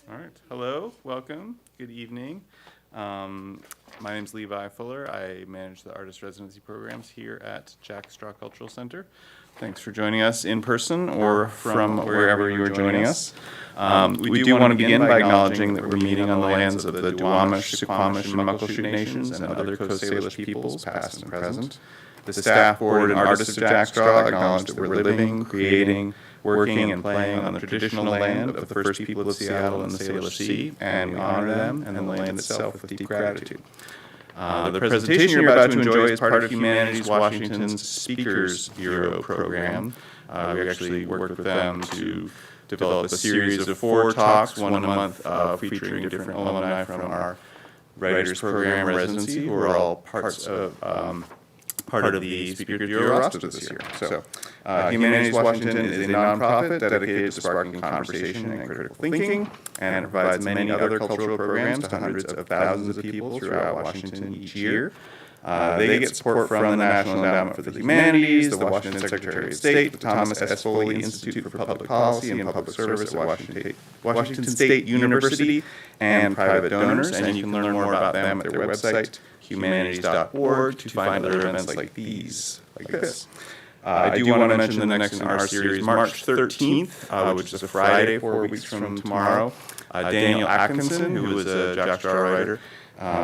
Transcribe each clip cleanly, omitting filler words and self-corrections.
All right. Hello, welcome, good evening. My name's Levi Fuller. I manage the artist residency programs here at Jack Straw Cultural Center. Thanks for joining us in person or from wherever you are joining us. We do want to begin by acknowledging that we're meeting on the lands of the Duwamish, Suquamish, and Muckleshoot nations and other Coast Salish peoples, past and present. The staff, board, and artists of Jack Straw acknowledge that we're living, creating, working, and playing on the traditional land of the first people of Seattle and the Salish Sea, and we honor them and the land itself with deep gratitude. The presentation you're about to enjoy is part of Humanities Washington's Speakers Bureau program. We actually worked with them to develop a series of 4 talks, one a month, featuring different alumni from our writers program residency, who are all part of the Speakers Bureau roster this year. So, Humanities Washington is a nonprofit dedicated to sparking conversation and critical thinking, and it provides many other cultural programs to hundreds of thousands of people throughout Washington each year. They get support from the National Endowment for the Humanities, the Washington Secretary of State, the Thomas S. Foley Institute for Public Policy and Public Service at Washington State University, and private donors, and you can learn more about them at their website, humanities.org, to find other events like these, like this. I do want to mention the next in our series, March 13th, which is a Friday, 4 weeks from tomorrow. Daniel Atkinson, who is a Jack Straw writer,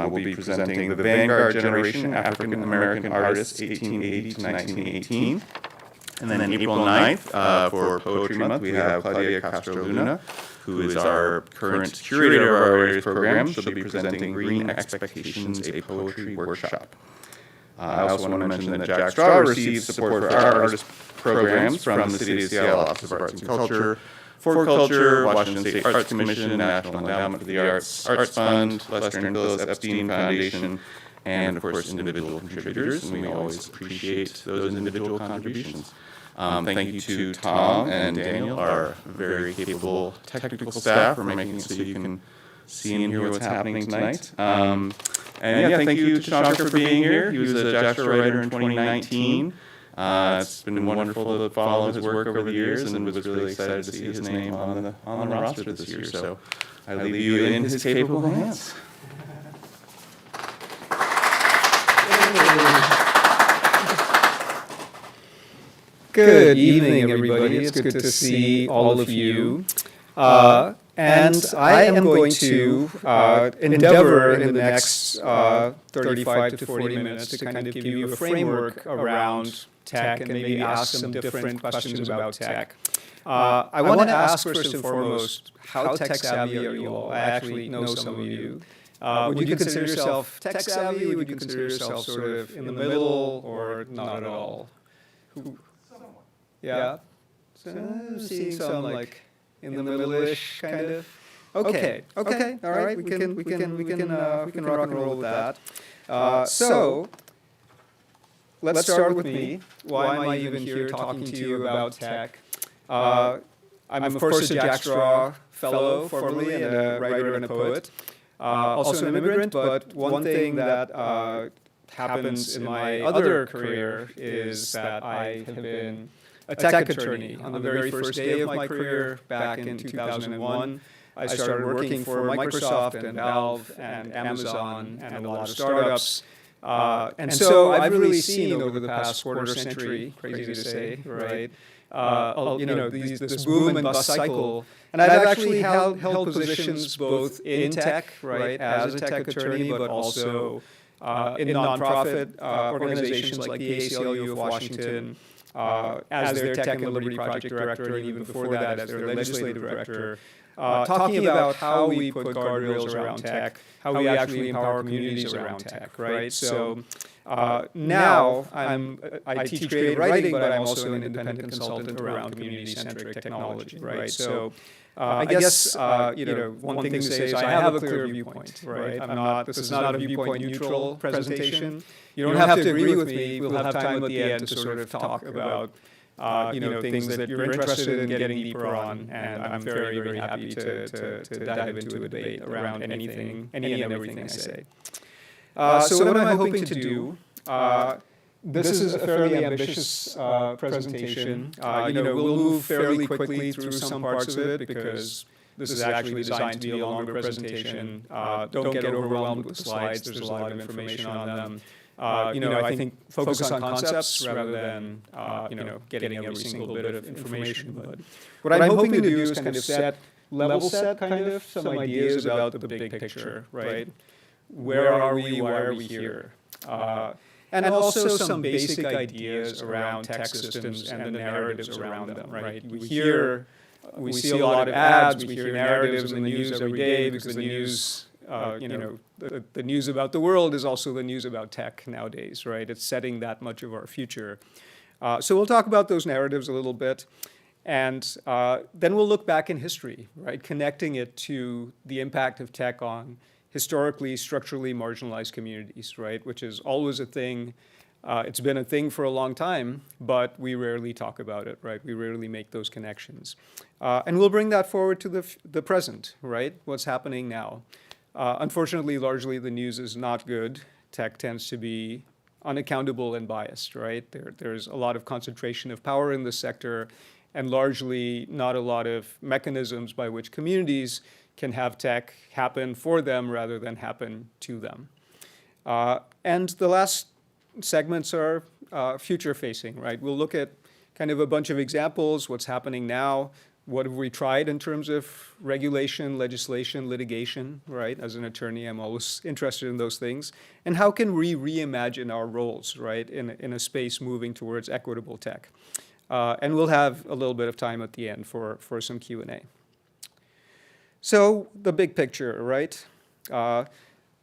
will be presenting The Vanguard Generation, African American Artists, 1880 to 1918. And then April 9th, for Poetry Month, we have Claudia Castro-Luna, who is our current curator of our writers program. She'll be presenting Green Expectations, a poetry workshop. I also want to mention that Jack Straw receives support for our artist programs from the City of Seattle Office of Arts and Culture, Ford Culture, Washington State Arts Commission, National Endowment for the Arts, Arts Fund, Lester and Phyllis Epstein Foundation, and of course individual contributors, and we always appreciate those individual contributions. Thank you to Tom and Daniel, our very capable technical staff, for making it so you can see and hear what's happening tonight. Thank you to Shankar for being here. He was a Jack Straw writer in 2019. It's been wonderful to follow his work over the years, and was really excited to see his name on the roster this year. So I leave you in his capable hands. Good evening, everybody. It's good to see all of you. And I am going to endeavor in the next 35 to 40 minutes to kind of give you a framework around tech and maybe ask some different questions about tech. I want to ask first and foremost, how tech savvy are you all? I actually know some of you. Would you consider yourself tech savvy? Would you consider yourself sort of in the middle or not at all? Yeah? So I'm seeing some like in the middle-ish kind of. Okay, all right. We can rock and roll with that. So let's start with me. Why am I even here talking to you about tech? I'm of course a Jack Straw fellow formerly, and a writer and a poet. Also an immigrant, but one thing that happens in my other career is that I have been a tech attorney. On the very first day of my career, back in 2001, I started working for Microsoft and Valve and Amazon and a lot of startups. And so I've really seen over the past quarter century, crazy to say, right? This boom and bust cycle. And I've actually held positions both in tech, right, as a tech attorney, but also in nonprofit organizations like the ACLU of Washington, as their Tech and Liberty Project Director, and even before that as their Legislative Director, talking about how we put guardrails around tech, how we actually empower communities around tech, right? So now I teach creative writing, but I'm also an independent consultant around community-centric technology, right? So I guess one thing to say is I have a clear viewpoint, right? This is not a viewpoint neutral presentation. You don't have to agree with me. We'll have time at the end to sort of talk about things that you're interested in getting deeper on, and I'm very, very happy to dive into a debate around anything, any and everything I say. So what am I hoping to do? This is a fairly ambitious presentation. We'll move fairly quickly through some parts of it because This is actually designed to be a longer presentation. Don't get overwhelmed with the slides. There's a lot of information on them. I think focus on concepts rather than, getting every single bit of information. But what I'm hoping to do is kind of level set kind of some ideas about the big picture, right? Where are we? Why are we here? And also some basic ideas around tech systems and the narratives around them, right? We see a lot of ads, we hear narratives in the news every day because the news, the news about the world is also the news about tech nowadays, right? It's setting that much of our future. So we'll talk about those narratives a little bit. And then we'll look back in history, right? Connecting it to the impact of tech on historically, structurally marginalized communities, right? Which is always a thing. It's been a thing for a long time, but we rarely talk about it, right? We rarely make those connections. And we'll bring that forward to the present, right? What's happening now. Unfortunately, largely the news is not good. Tech tends to be unaccountable and biased, right? There's a lot of concentration of power in the sector and largely not a lot of mechanisms by which communities can have tech happen for them rather than happen to them. And the last segments are future-facing, right? We'll look at kind of a bunch of examples, what's happening now, what have we tried in terms of regulation, legislation, litigation, right? As an attorney, I'm always interested in those things. And how can we reimagine our roles, right, in a space moving towards equitable tech? And we'll have a little bit of time at the end for some Q&A. So the big picture, right?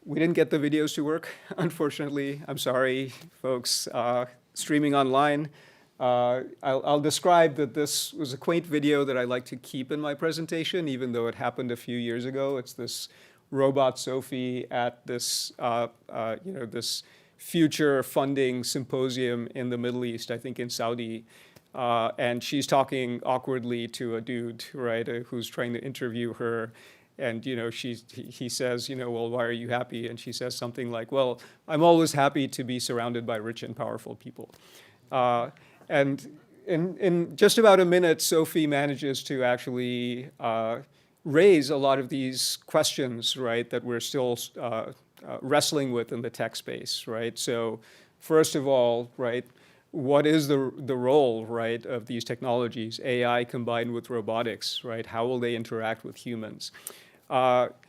We didn't get the videos to work, unfortunately. I'm sorry, folks, streaming online. I'll describe that this was a quaint video that I like to keep in my presentation, even though it happened a few years ago. It's this robot Sophie at this, this future funding symposium in the Middle East, I think in Saudi. And she's talking awkwardly to a dude, right, who's trying to interview her. And, he says, well, why are you happy? And she says something like, well, I'm always happy to be surrounded by rich and powerful people. And in just about a minute, Sophie manages to actually raise a lot of these questions, right, that we're still wrestling with in the tech space, right? So first of all, right, what is the role, right, of these technologies, AI combined with robotics, right? How will they interact with humans?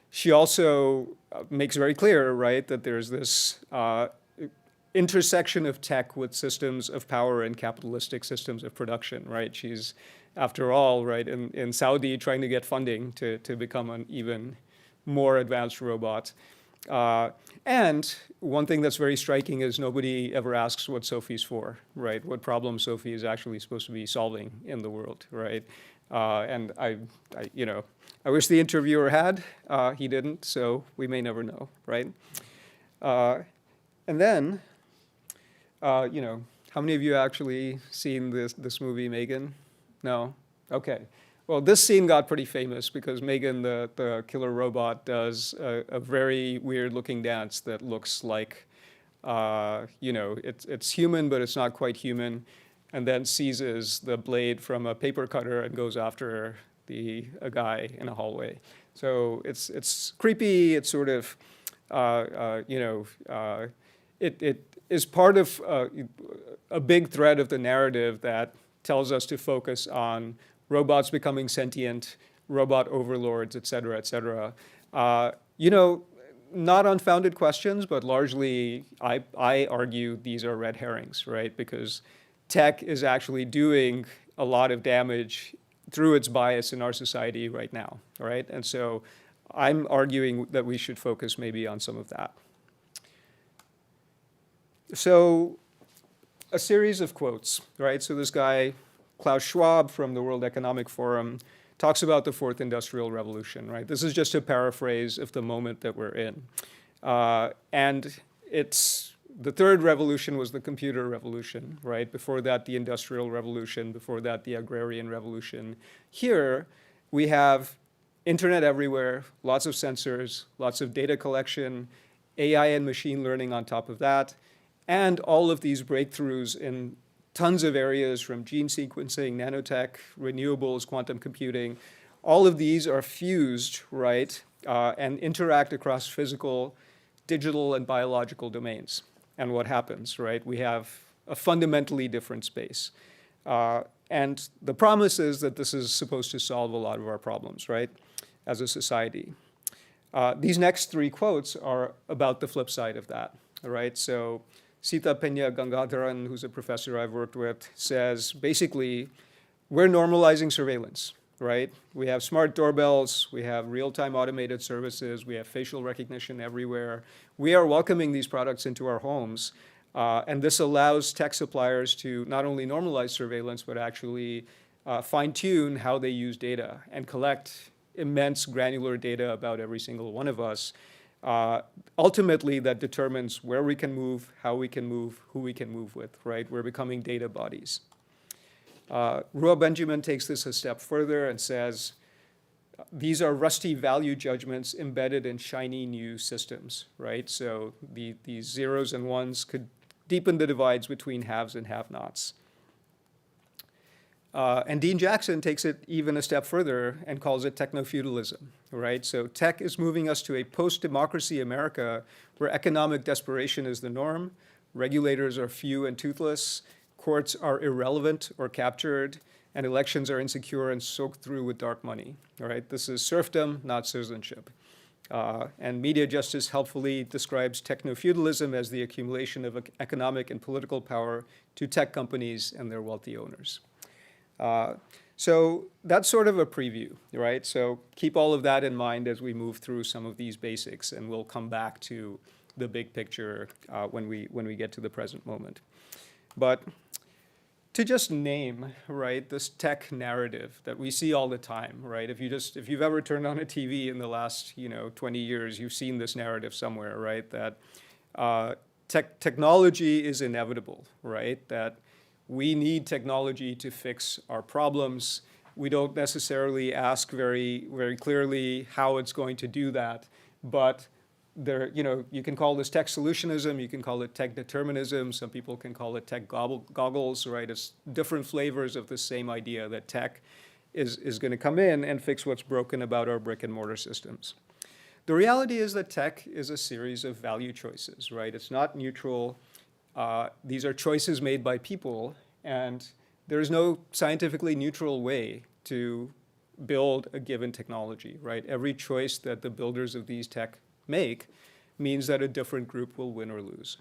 She also makes very clear, right, that there's this intersection of tech with systems of power and capitalistic systems of production, right? She's, after all, right, in Saudi trying to get funding to become an even more advanced robot. And one thing that's very striking is nobody ever asks what Sophie's for, right? What problem Sophie is actually supposed to be solving in the world, right? And I wish the interviewer had. He didn't, so we may never know, right? And then, how many of you actually seen this movie, Megan? No? Okay. Well, this scene got pretty famous because Megan, the killer robot, does a very weird-looking dance that looks like, it's human, but it's not quite human, and then seizes the blade from a paper cutter and goes after a guy in a hallway. So it's creepy. It's sort of, it is part of a big thread of the narrative that tells us to focus on robots becoming sentient, robot overlords, et cetera, et cetera. Not unfounded questions, but largely I argue these are red herrings, right? Because tech is actually doing a lot of damage through its bias in our society right now, right? And so I'm arguing that we should focus maybe on some of that. So a series of quotes, right? So this guy, Klaus Schwab from the World Economic Forum, talks about the fourth industrial revolution, right? This is just a paraphrase of the moment that we're in. And the third revolution was the computer revolution, right? Before that, the industrial revolution. Before that, the agrarian revolution. Here, we have internet everywhere, lots of sensors, lots of data collection, AI and machine learning on top of that, and all of these breakthroughs in tons of areas from gene sequencing, nanotech, renewables, quantum computing, all of these are fused, right, and interact across physical, digital, and biological domains. And what happens, right? We have a fundamentally different space. And the promise is that this is supposed to solve a lot of our problems, right, as a society. These next three quotes are about the flip side of that, right? So Sita Pena Gangadharan, who's a professor I've worked with, says basically, we're normalizing surveillance, right? We have smart doorbells, we have real-time automated services, we have facial recognition everywhere. We are welcoming these products into our homes, and this allows tech suppliers to not only normalize surveillance, but actually fine-tune how they use data and collect immense granular data about every single one of us. Ultimately, that determines where we can move, how we can move, who we can move with, right? We're becoming data bodies. Rua Benjamin takes this a step further and says, these are rusty value judgments embedded in shiny new systems, right? So these zeros and ones could deepen the divides between haves and have-nots. And Dean Jackson takes it even a step further and calls it techno-feudalism, right? So tech is moving us to a post-democracy America where economic desperation is the norm, regulators are few and toothless, courts are irrelevant or captured, and elections are insecure and soaked through with dark money, all right? This is serfdom, not citizenship. And Media Justice helpfully describes techno-feudalism as the accumulation of economic and political power to tech companies and their wealthy owners. So that's sort of a preview, right? So keep all of that in mind as we move through some of these basics, and we'll come back to the big picture when we get to the present moment. But to just name, right, this tech narrative that we see all the time, right? If you've ever turned on a TV in the last 20 years, you've seen this narrative somewhere, right? That technology is inevitable, right? That we need technology to fix our problems. We don't necessarily ask very, very clearly how it's going to do that, but you can call this tech solutionism, you can call it tech determinism, some people can call it tech goggles, right? It's different flavors of the same idea that tech is going to come in and fix what's broken about our brick and mortar systems. The reality is that tech is a series of value choices, right? It's not neutral. These are choices made by people, and there's no scientifically neutral way to build a given technology, right? Every choice that the builders of these tech make means that a different group will win or lose.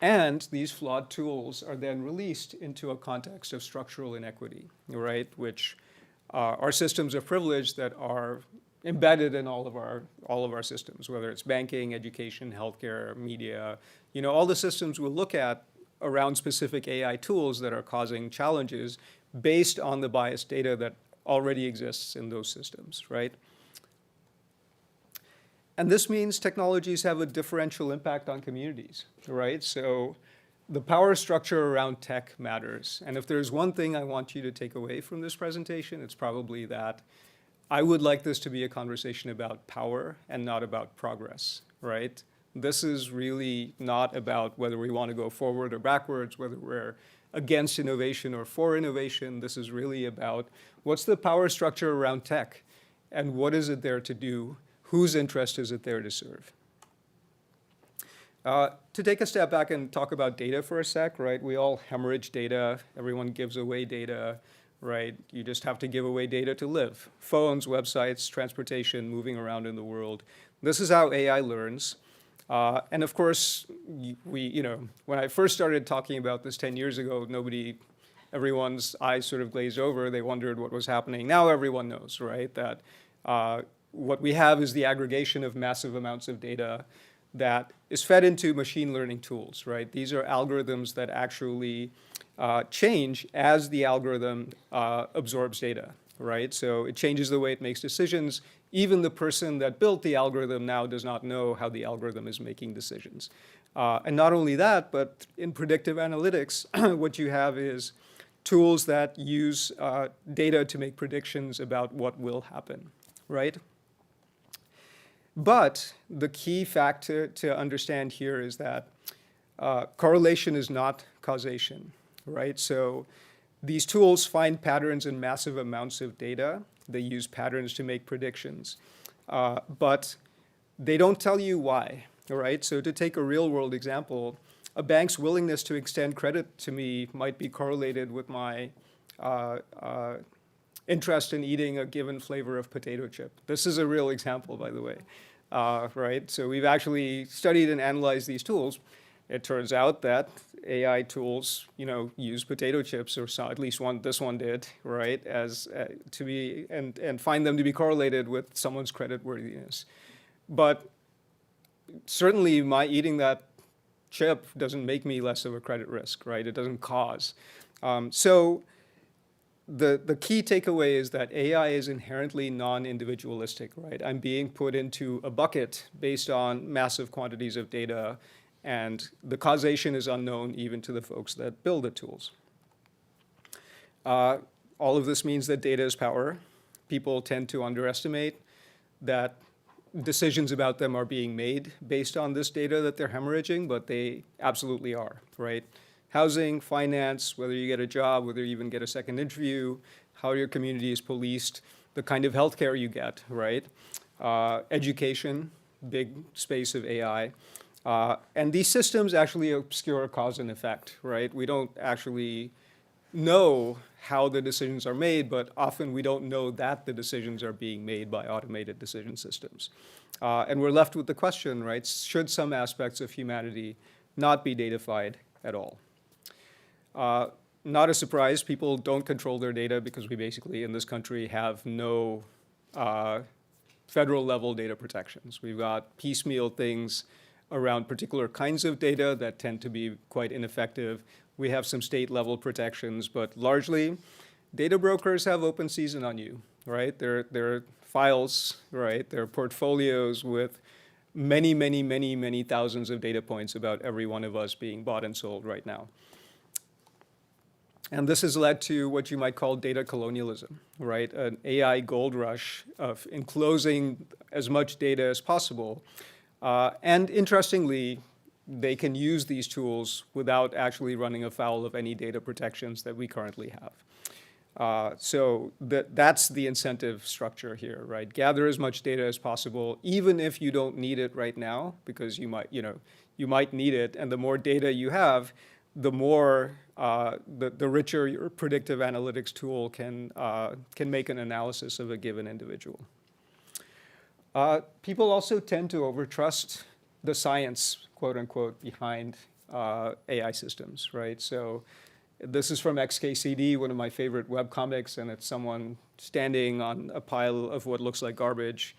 And these flawed tools are then released into a context of structural inequity, right? Which are systems of privilege that are embedded in all of our systems, whether it's banking, education, healthcare, media, all the systems we'll look at around specific AI tools that are causing challenges based on the biased data that already exists in those systems, right? And this means technologies have a differential impact on communities, right? So the power structure around tech matters. And if there's one thing I want you to take away from this presentation, it's probably that I would like this to be a conversation about power and not about progress, right? This is really not about whether we want to go forward or backwards, whether we're against innovation or for innovation. This is really about what's the power structure around tech and what is it there to do? Whose interest is it there to serve? To take a step back and talk about data for a sec, right? We all hemorrhage data. Everyone gives away data, right? You just have to give away data to live. Phones, websites, transportation, moving around in the world. This is how AI learns. And of course, when I first started talking about this 10 years ago, everyone's eyes sort of glazed over. They wondered what was happening. Now everyone knows, right? That what we have is the aggregation of massive amounts of data that is fed into machine learning tools, right? These are algorithms that actually change as the algorithm absorbs data, right? So it changes the way it makes decisions. Even the person that built the algorithm now does not know how the algorithm is making decisions. And not only that, but in predictive analytics, what you have is tools that use data to make predictions about what will happen, right? But the key fact to understand here is that correlation is not causation, right? So These tools find patterns in massive amounts of data. They use patterns to make predictions. But they don't tell you why, all right? So to take a real world example, a bank's willingness to extend credit to me might be correlated with my interest in eating a given flavor of potato chip. This is a real example, by the way, right? So we've actually studied and analyzed these tools. It turns out that AI tools, use potato chips, or so, at least this one did, right, as to be and find them to be correlated with someone's creditworthiness. But certainly, my eating that chip doesn't make me less of a credit risk, right? It doesn't cause. So the key takeaway is that AI is inherently non-individualistic, right? I'm being put into a bucket based on massive quantities of data, and the causation is unknown even to the folks that build the tools. All of this means that data is power. People tend to underestimate that decisions about them are being made based on this data that they're hemorrhaging, but they absolutely are, right? Housing, finance, whether you get a job, whether you even get a second interview, how your community is policed, the kind of healthcare you get, right? Education, big space of AI. And these systems actually obscure cause and effect, right? We don't actually know how the decisions are made, but often we don't know that the decisions are being made by automated decision systems. And we're left with the question, right? Should some aspects of humanity not be datafied at all? Not a surprise, people don't control their data because we basically, in this country, have no federal level data protections. We've got piecemeal things around particular kinds of data that tend to be quite ineffective. We have some state level protections, but largely, data brokers have open season on you, right? They're files, right? They're portfolios with many, many, many, many thousands of data points about every one of us being bought and sold right now. And this has led to what you might call data colonialism, right? An AI gold rush of enclosing as much data as possible. And interestingly, they can use these tools without actually running afoul of any data protections that we currently have. So that's the incentive structure here, right? Gather as much data as possible, even if you don't need it right now, because you might need it, and the more data you have, the more the richer your predictive analytics tool can make an analysis of a given individual. People also tend to overtrust the science, quote unquote, behind AI systems, right? So this is from XKCD, one of my favorite webcomics, and it's someone standing on a pile of what looks like garbage.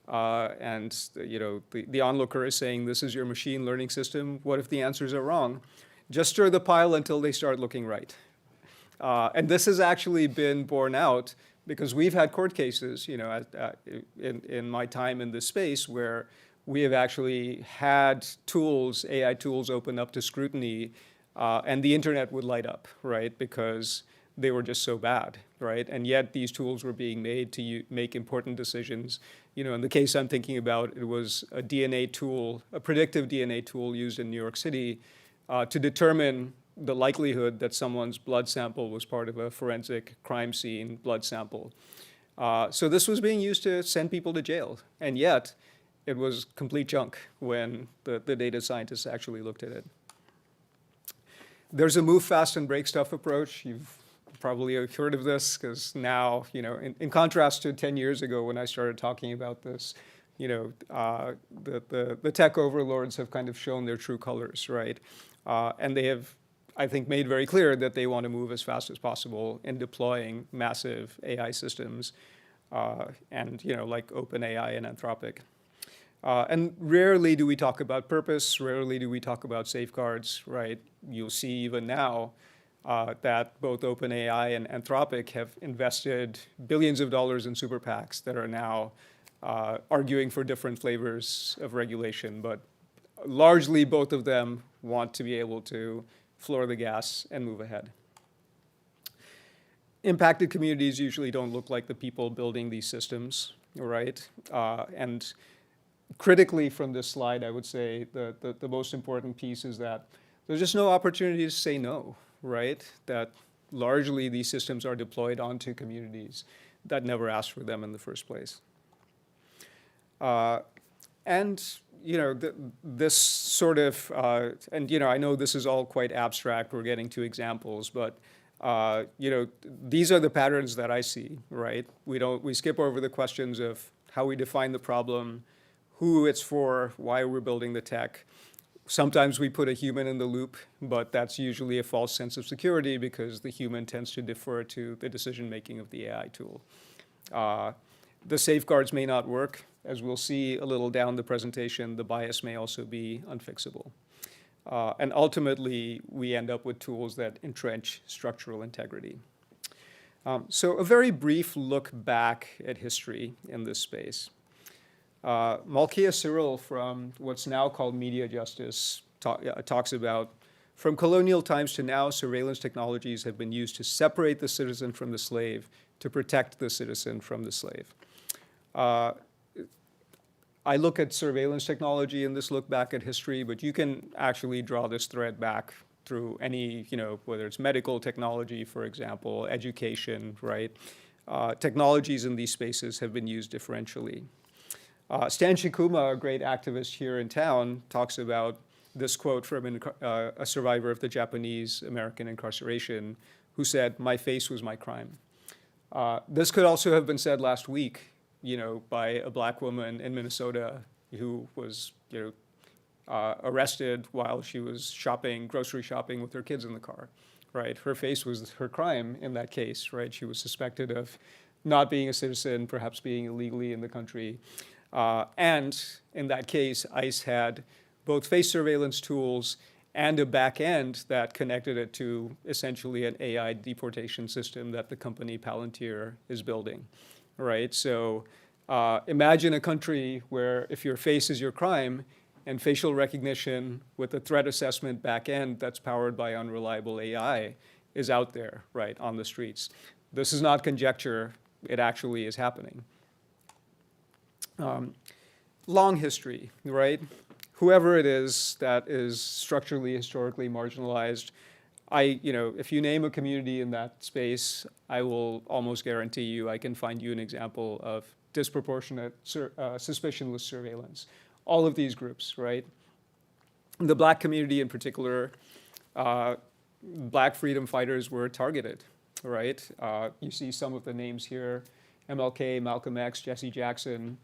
And the onlooker is saying, this is your machine learning system. What if the answers are wrong? Just stir the pile until they start looking right. And this has actually been borne out because we've had court cases, in my time in this space, where we have actually had tools, AI tools, open up to scrutiny, and the internet would light up, right? Because they were just so bad, right? And yet these tools were being made to make important decisions. In the case I'm thinking about, it was a DNA tool, a predictive DNA tool used in New York City to determine the likelihood that someone's blood sample was part of a forensic crime scene blood sample. So this was being used to send people to jail, and yet it was complete junk when the data scientists actually looked at it. There's a move fast and break stuff approach. You've probably heard of this, because now, in contrast to 10 years ago when I started talking about this, the tech overlords have kind of shown their true colors, right? And they have, I think, made very clear that they want to move as fast as possible in deploying massive AI systems, and like OpenAI and Anthropic. And rarely do we talk about purpose, rarely do we talk about safeguards, right? You'll see even now that both OpenAI and Anthropic have invested billions of dollars in super PACs that are now arguing for different flavors of regulation, but largely both of them want to be able to floor the gas and move ahead. Impacted communities usually don't look like the people building these systems, right? And critically from this slide, I would say the most important piece is that there's just no opportunity to say no, right? That largely these systems are deployed onto communities that never asked for them in the first place. And this sort of, and I know this is all quite abstract, we're getting to examples, but these are the patterns that I see, right? We skip over the questions of how we define the problem, who it's for, why we're building the tech. Sometimes we put a human in the loop, but that's usually a false sense of security because the human tends to defer to the decision-making of the AI tool. The safeguards may not work. As we'll see a little down the presentation, the bias may also be unfixable. And ultimately, we end up with tools that entrench structural integrity. So a very brief look back at history in this space. Malkia Cyril from what's now called Media Justice talks about, from colonial times to now, surveillance technologies have been used to separate the citizen from the slave, to protect the citizen from the slave. I look at surveillance technology in this look back at history, but you can actually draw this thread back through any, whether it's medical technology, for example, education, right? Technologies in these spaces have been used differentially. Stan Shikuma, a great activist here in town, talks about this quote from a survivor of the Japanese-American incarceration who said, "My face was my crime." This could also have been said last week, by a black woman in Minnesota who was, arrested while she was grocery shopping with her kids in the car, right? Her face was her crime in that case, right? She was suspected of not being a citizen, perhaps being illegally in the country. And in that case, ICE had both face surveillance tools and a back end that connected it to essentially an AI deportation system that the company Palantir is building, right? So imagine a country where if your face is your crime and facial recognition with a threat assessment back end that's powered by unreliable AI is out there, right, on the streets. This is not conjecture, it actually is happening. Long history, right? Whoever it is that is structurally, historically marginalized, if you name a community in that space, I will almost guarantee you I can find you an example of disproportionate, suspicionless surveillance. All of these groups, right? The black community in particular, black freedom fighters were targeted, right? You see some of the names here, MLK, Malcolm X, Jesse Jackson.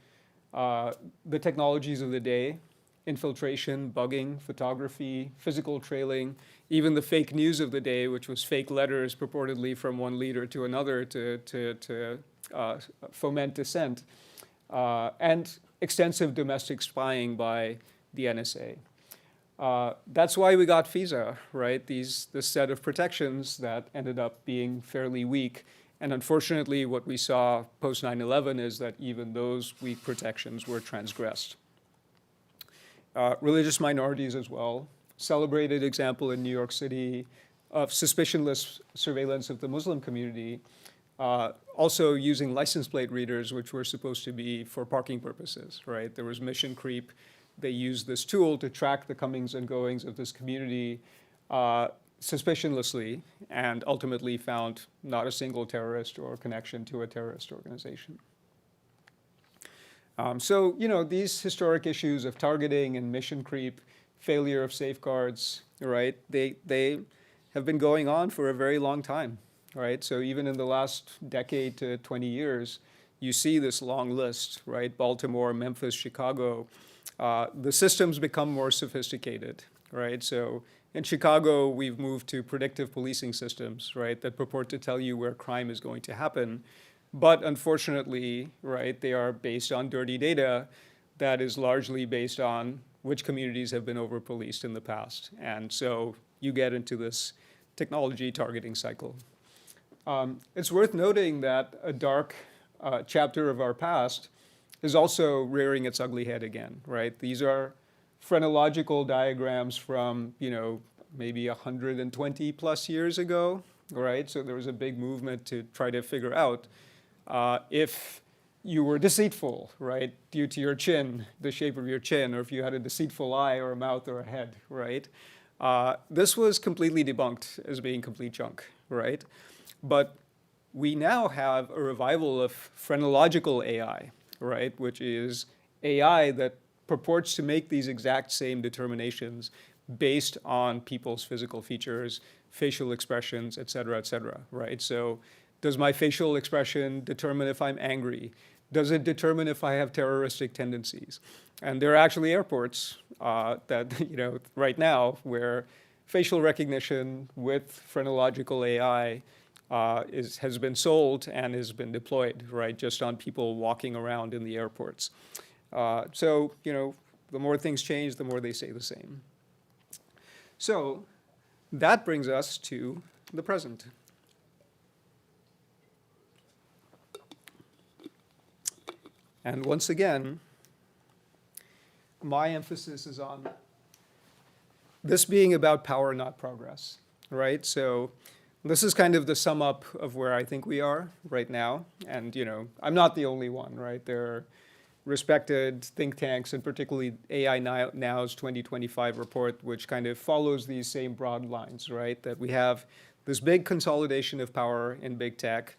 The technologies of the day, infiltration, bugging, photography, physical trailing, even the fake news of the day, which was fake letters purportedly from one leader to another to foment dissent, and extensive domestic spying by the NSA. That's why we got FISA, right? This set of protections that ended up being fairly weak. And unfortunately, what we saw post 9/11 is that even those weak protections were transgressed. Religious minorities as well. Celebrated example in New York City of suspicionless surveillance of the Muslim community, also using license plate readers, which were supposed to be for parking purposes, right? There was mission creep. They used this tool to track the comings and goings of this community suspicionlessly, and ultimately found not a single terrorist or connection to a terrorist organization. So, these historic issues of targeting and mission creep, failure of safeguards, right, they have been going on for a very long time, right? So even in the last decade to 20 years, you see this long list, right? Baltimore, Memphis, Chicago. The systems become more sophisticated, right? So in Chicago, we've moved to predictive policing systems, right, that purport to tell you where crime is going to happen. But unfortunately, right, they are based on dirty data that is largely based on which communities have been over-policed in the past. And so you get into this technology targeting cycle. It's worth noting that a dark chapter of our past is also rearing its ugly head again, right? These are phrenological diagrams from, maybe 120 plus years ago, right? So there was a big movement to try to figure out if you were deceitful, right, due to your chin, the shape of your chin, or if you had a deceitful eye or a mouth or a head, right? This was completely debunked as being complete junk, right? But we now have a revival of phrenological AI, right? Which is AI that purports to make these exact same determinations based on people's physical features, facial expressions, et cetera, right? So does my facial expression determine if I'm angry? Does it determine if I have terroristic tendencies? And there are actually airports that, right now where facial recognition with phrenological AI has been sold and has been deployed, right, just on people walking around in the airports. So, the more things change, the more they stay the same. So that brings us to the present. And once again, my emphasis is on this being about power, not progress, right? So this is kind of the sum up of where I think we are right now. And, I'm not the only one, right? There are respected think tanks, and particularly AI Now's 2025 report, which kind of follows these same broad lines, right? That we have this big consolidation of power in big tech.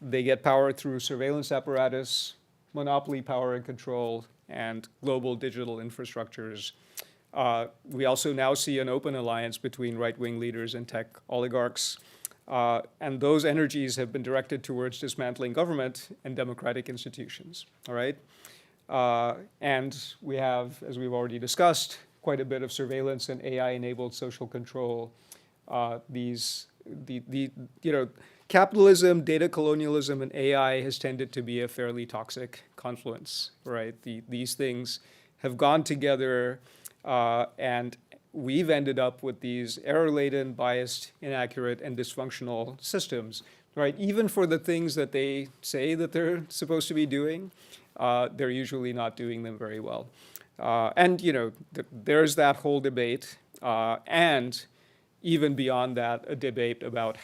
They get power through surveillance apparatus, monopoly power and control, and global digital infrastructures. We also now see an open alliance between right-wing leaders and tech oligarchs. And those energies have been directed towards dismantling government and democratic institutions, all right? And we have, as we've already discussed, quite a bit of surveillance and AI-enabled social control. Capitalism, data colonialism, and AI has tended to be a fairly toxic confluence, right? These things have gone together, and we've ended up with these error-laden, biased, inaccurate, and dysfunctional systems, right? Even for the things that they say that they're supposed to be doing, they're usually not doing them very well. And, there's that whole debate, and even beyond that, a debate about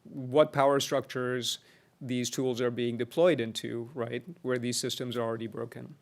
what power structures these tools are being deployed into, right, where these systems are already broken.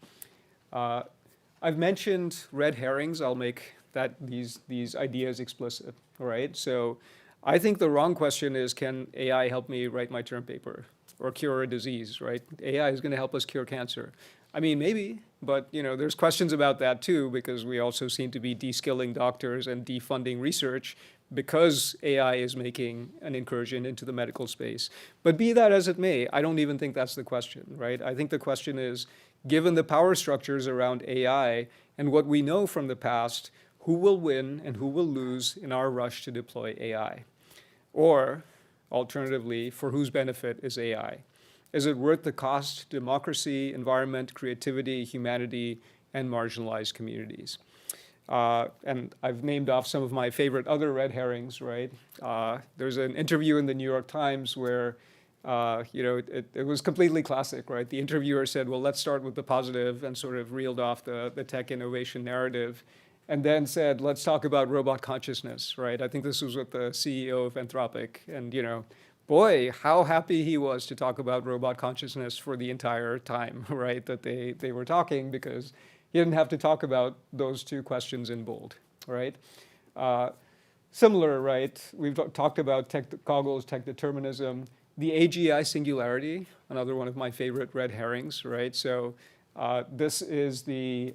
I've mentioned red herrings. I'll make these ideas explicit, right? So I think the wrong question is, can AI help me write my term paper or cure a disease, right? AI is going to help us cure cancer. I mean, maybe, but there's questions about that too, because we also seem to be de-skilling doctors and defunding research because AI is making an incursion into the medical space. But be that as it may, I don't even think that's the question, right? I think the question is, given the power structures around AI and what we know from the past, who will win and who will lose in our rush to deploy AI? Or, alternatively, for whose benefit is AI? Is it worth the cost to democracy, environment, creativity, humanity, and marginalized communities? And I've named off some of my favorite other red herrings, right? There's an interview in the New York Times where, it was completely classic, right? The interviewer said, well, let's start with the positive, and sort of reeled off the tech innovation narrative, and then said, let's talk about robot consciousness, right? I think this was with the CEO of Anthropic, and boy, how happy he was to talk about robot consciousness for the entire time, right, that they were talking, because he didn't have to talk about those two questions in bold, right? Similar, right, we've talked about tech goggles, tech determinism, the AGI singularity, another one of my favorite red herrings, right? So this is the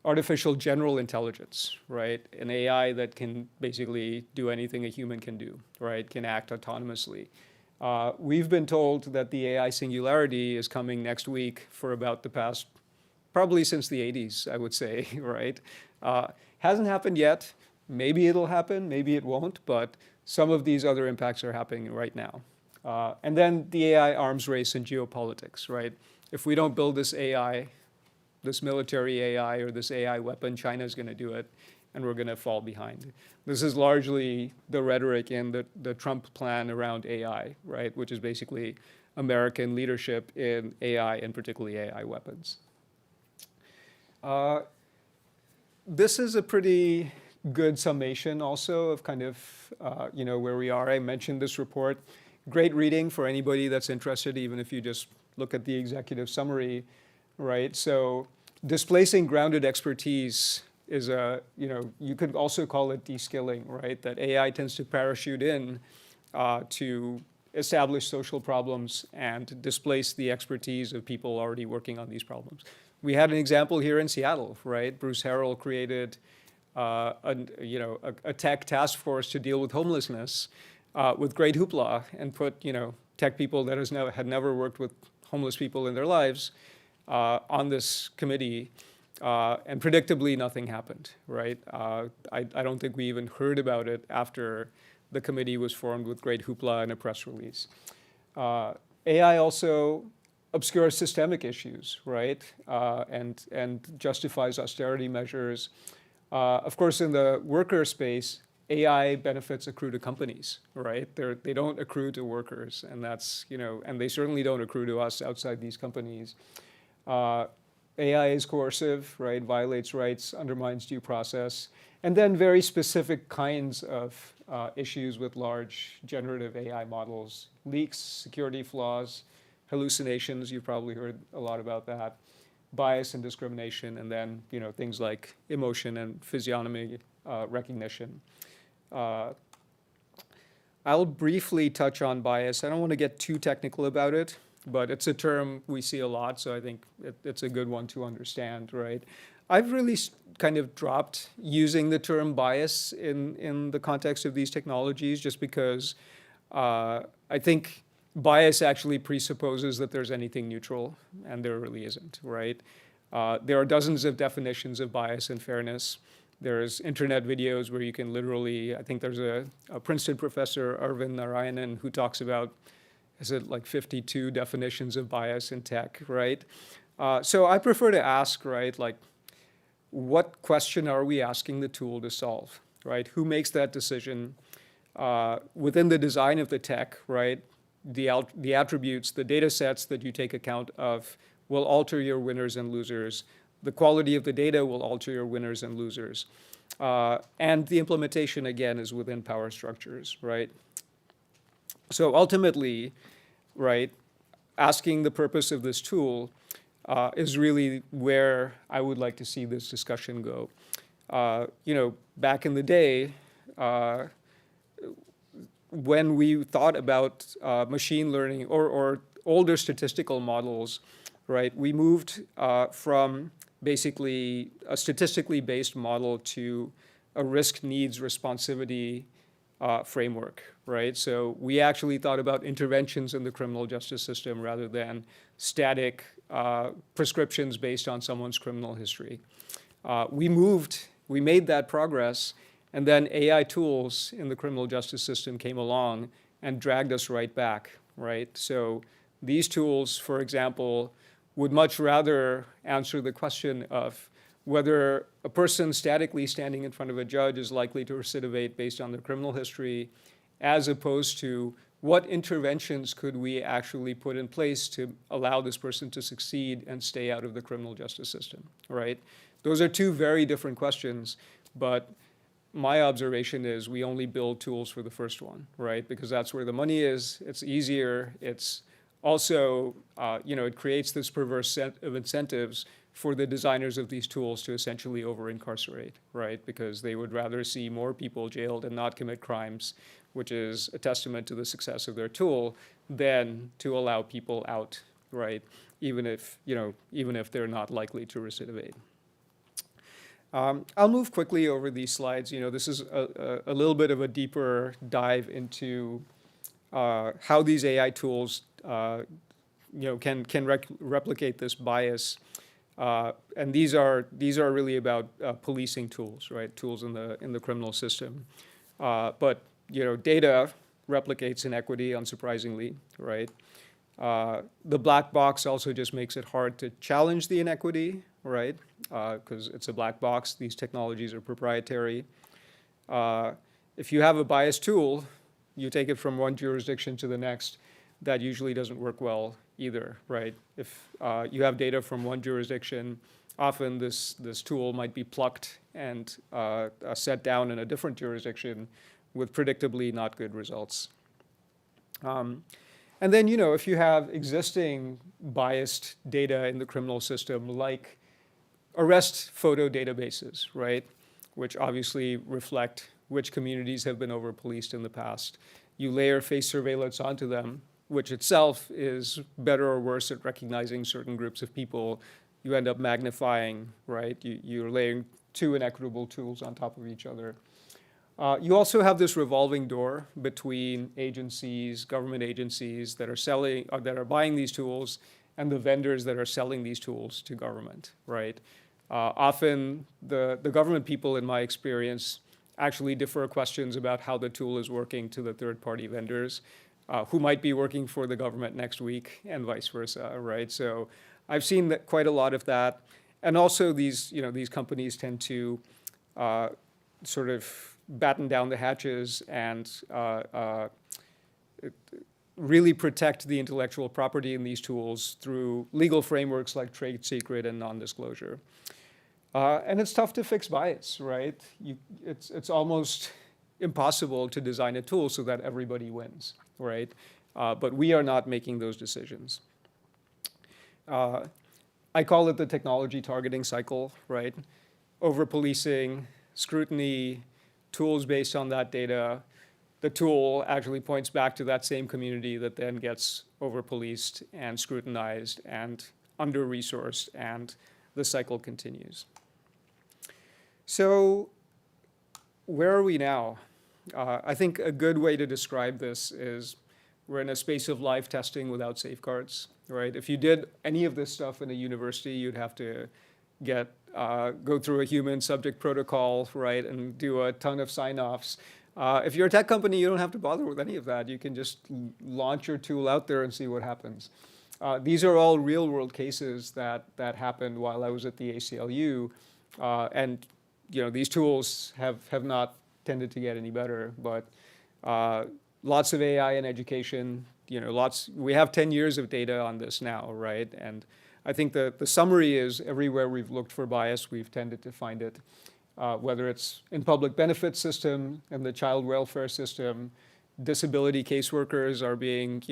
artificial general intelligence, right? An AI that can basically do anything a human can do, right? Can act autonomously. We've been told that the AI singularity is coming next week for about the past, probably since the 80s, I would say, right? Hasn't happened yet. Maybe it'll happen, maybe it won't, but some of these other impacts are happening right now. And then the AI arms race in geopolitics, right? If we don't build this AI, this military AI or this AI weapon, China's going to do it, and we're going to fall behind. This is largely the rhetoric in the Trump plan around AI, right? Which is basically American leadership in AI, and particularly AI weapons. This is a pretty good summation also of kind of, where we are. I mentioned this report. Great reading for anybody that's interested, even if you just look at the executive summary, right? So displacing grounded expertise is you could also call it de-skilling, right? That AI tends to parachute in to establish social problems and displace the expertise of people already working on these problems. We had an example here in Seattle, right? Bruce Harrell created a tech task force to deal with homelessness with great hoopla, and put tech people that had never worked with homeless people in their lives on this committee, and predictably nothing happened, right? I don't think we even heard about it after the committee was formed with great hoopla and a press release. AI also obscures systemic issues, right? And justifies austerity measures. Of course, in the worker space, AI benefits accrue to companies, right? They don't accrue to workers, and that's, and they certainly don't accrue to us outside these companies. AI is coercive, right? Violates rights, undermines due process, and then very specific kinds of issues with large generative AI models: leaks, security flaws, hallucinations. You've probably heard a lot about that. Bias and discrimination, and then things like emotion and physiognomy recognition. I'll briefly touch on bias. I don't want to get too technical about it, but it's a term we see a lot, so I think it's a good one to understand, right? I've really kind of dropped using the term bias in the context of these technologies, just because I think bias actually presupposes that there's anything neutral, and there really isn't, right? There are dozens of definitions of bias and fairness. There's internet videos where you can literally, I think there's a Princeton professor, Shankar Narayan, who talks about, is it like 52 definitions of bias in tech, right? So I prefer to ask, right, like, what question are we asking the tool to solve, right? Who makes that decision? Within the design of the tech, right, the attributes, the data sets that you take account of will alter your winners and losers. The quality of the data will alter your winners and losers. And the implementation, again, is within power structures, right? So ultimately, right, asking the purpose of this tool is really where I would like to see this discussion go. Back in the day, when we thought about machine learning or older statistical models, right, we moved from basically a statistically based model to a risk needs responsivity framework, right? So we actually thought about interventions in the criminal justice system rather than static prescriptions based on someone's criminal history. We made that progress, and then AI tools in the criminal justice system came along and dragged us right back, right? So these tools, for example, would much rather answer the question of whether a person statically standing in front of a judge is likely to recidivate based on their criminal history, as opposed to what interventions could we actually put in place to allow this person to succeed and stay out of the criminal justice system, right? Those are two very different questions, but my observation is we only build tools for the first one, right? Because that's where the money is, it's easier, it's also, it creates this perverse set of incentives for the designers of these tools to essentially over-incarcerate, right? Because they would rather see more people jailed and not commit crimes, which is a testament to the success of their tool, than to allow people out, right? Even if they're not likely to recidivate. I'll move quickly over these slides. This is a little bit of a deeper dive into how these AI tools can replicate this bias, and these are really about policing tools, right? Tools in the criminal system, but data replicates inequity, unsurprisingly, right? The black box also just makes it hard to challenge the inequity, right? Because it's a black box. These technologies are proprietary. If you have a biased tool, you take it from one jurisdiction to the next, that usually doesn't work well either, right? If you have data from one jurisdiction, often this tool might be plucked and set down in a different jurisdiction with predictably not good results. And then, if you have existing biased data in the criminal system, like arrest photo databases, right, which obviously reflect which communities have been over-policed in the past, you layer face surveillance onto them, which itself is better or worse at recognizing certain groups of people. You end up magnifying, right? You're layering two inequitable tools on top of each other. You also have this revolving door between agencies, government agencies that are selling, or that are buying these tools, and the vendors that are selling these tools to government, right? Often the government people, in my experience, actually defer questions about how the tool is working to the third-party vendors, who might be working for the government next week, and vice versa, right? So I've seen that quite a lot of that, and also these companies tend to sort of batten down the hatches and really protect the intellectual property in these tools through legal frameworks like trade secret and non-disclosure. And it's tough to fix bias, right? It's almost impossible to design a tool so that everybody wins, right? But we are not making those decisions. I call it the technology targeting cycle, right? Over-policing, scrutiny, tools based on that data. The tool actually points back to that same community that then gets over-policed and scrutinized and under-resourced, and the cycle continues. So where are we now? I think a good way to describe this is we're in a space of live testing without safeguards, right? If you did any of this stuff in a university, you'd have to go through a human subject protocol, right, and do a ton of sign-offs. If you're a tech company, you don't have to bother with any of that. You can just launch your tool out there and see what happens. These are all real-world cases that happened while I was at the ACLU, and these tools have not tended to get any better. But lots of AI in education. We have 10 years of data on this now, right? And I think the summary is everywhere we've looked for bias, we've tended to find it. Whether it's in public benefit system and the child welfare system, disability caseworkers are being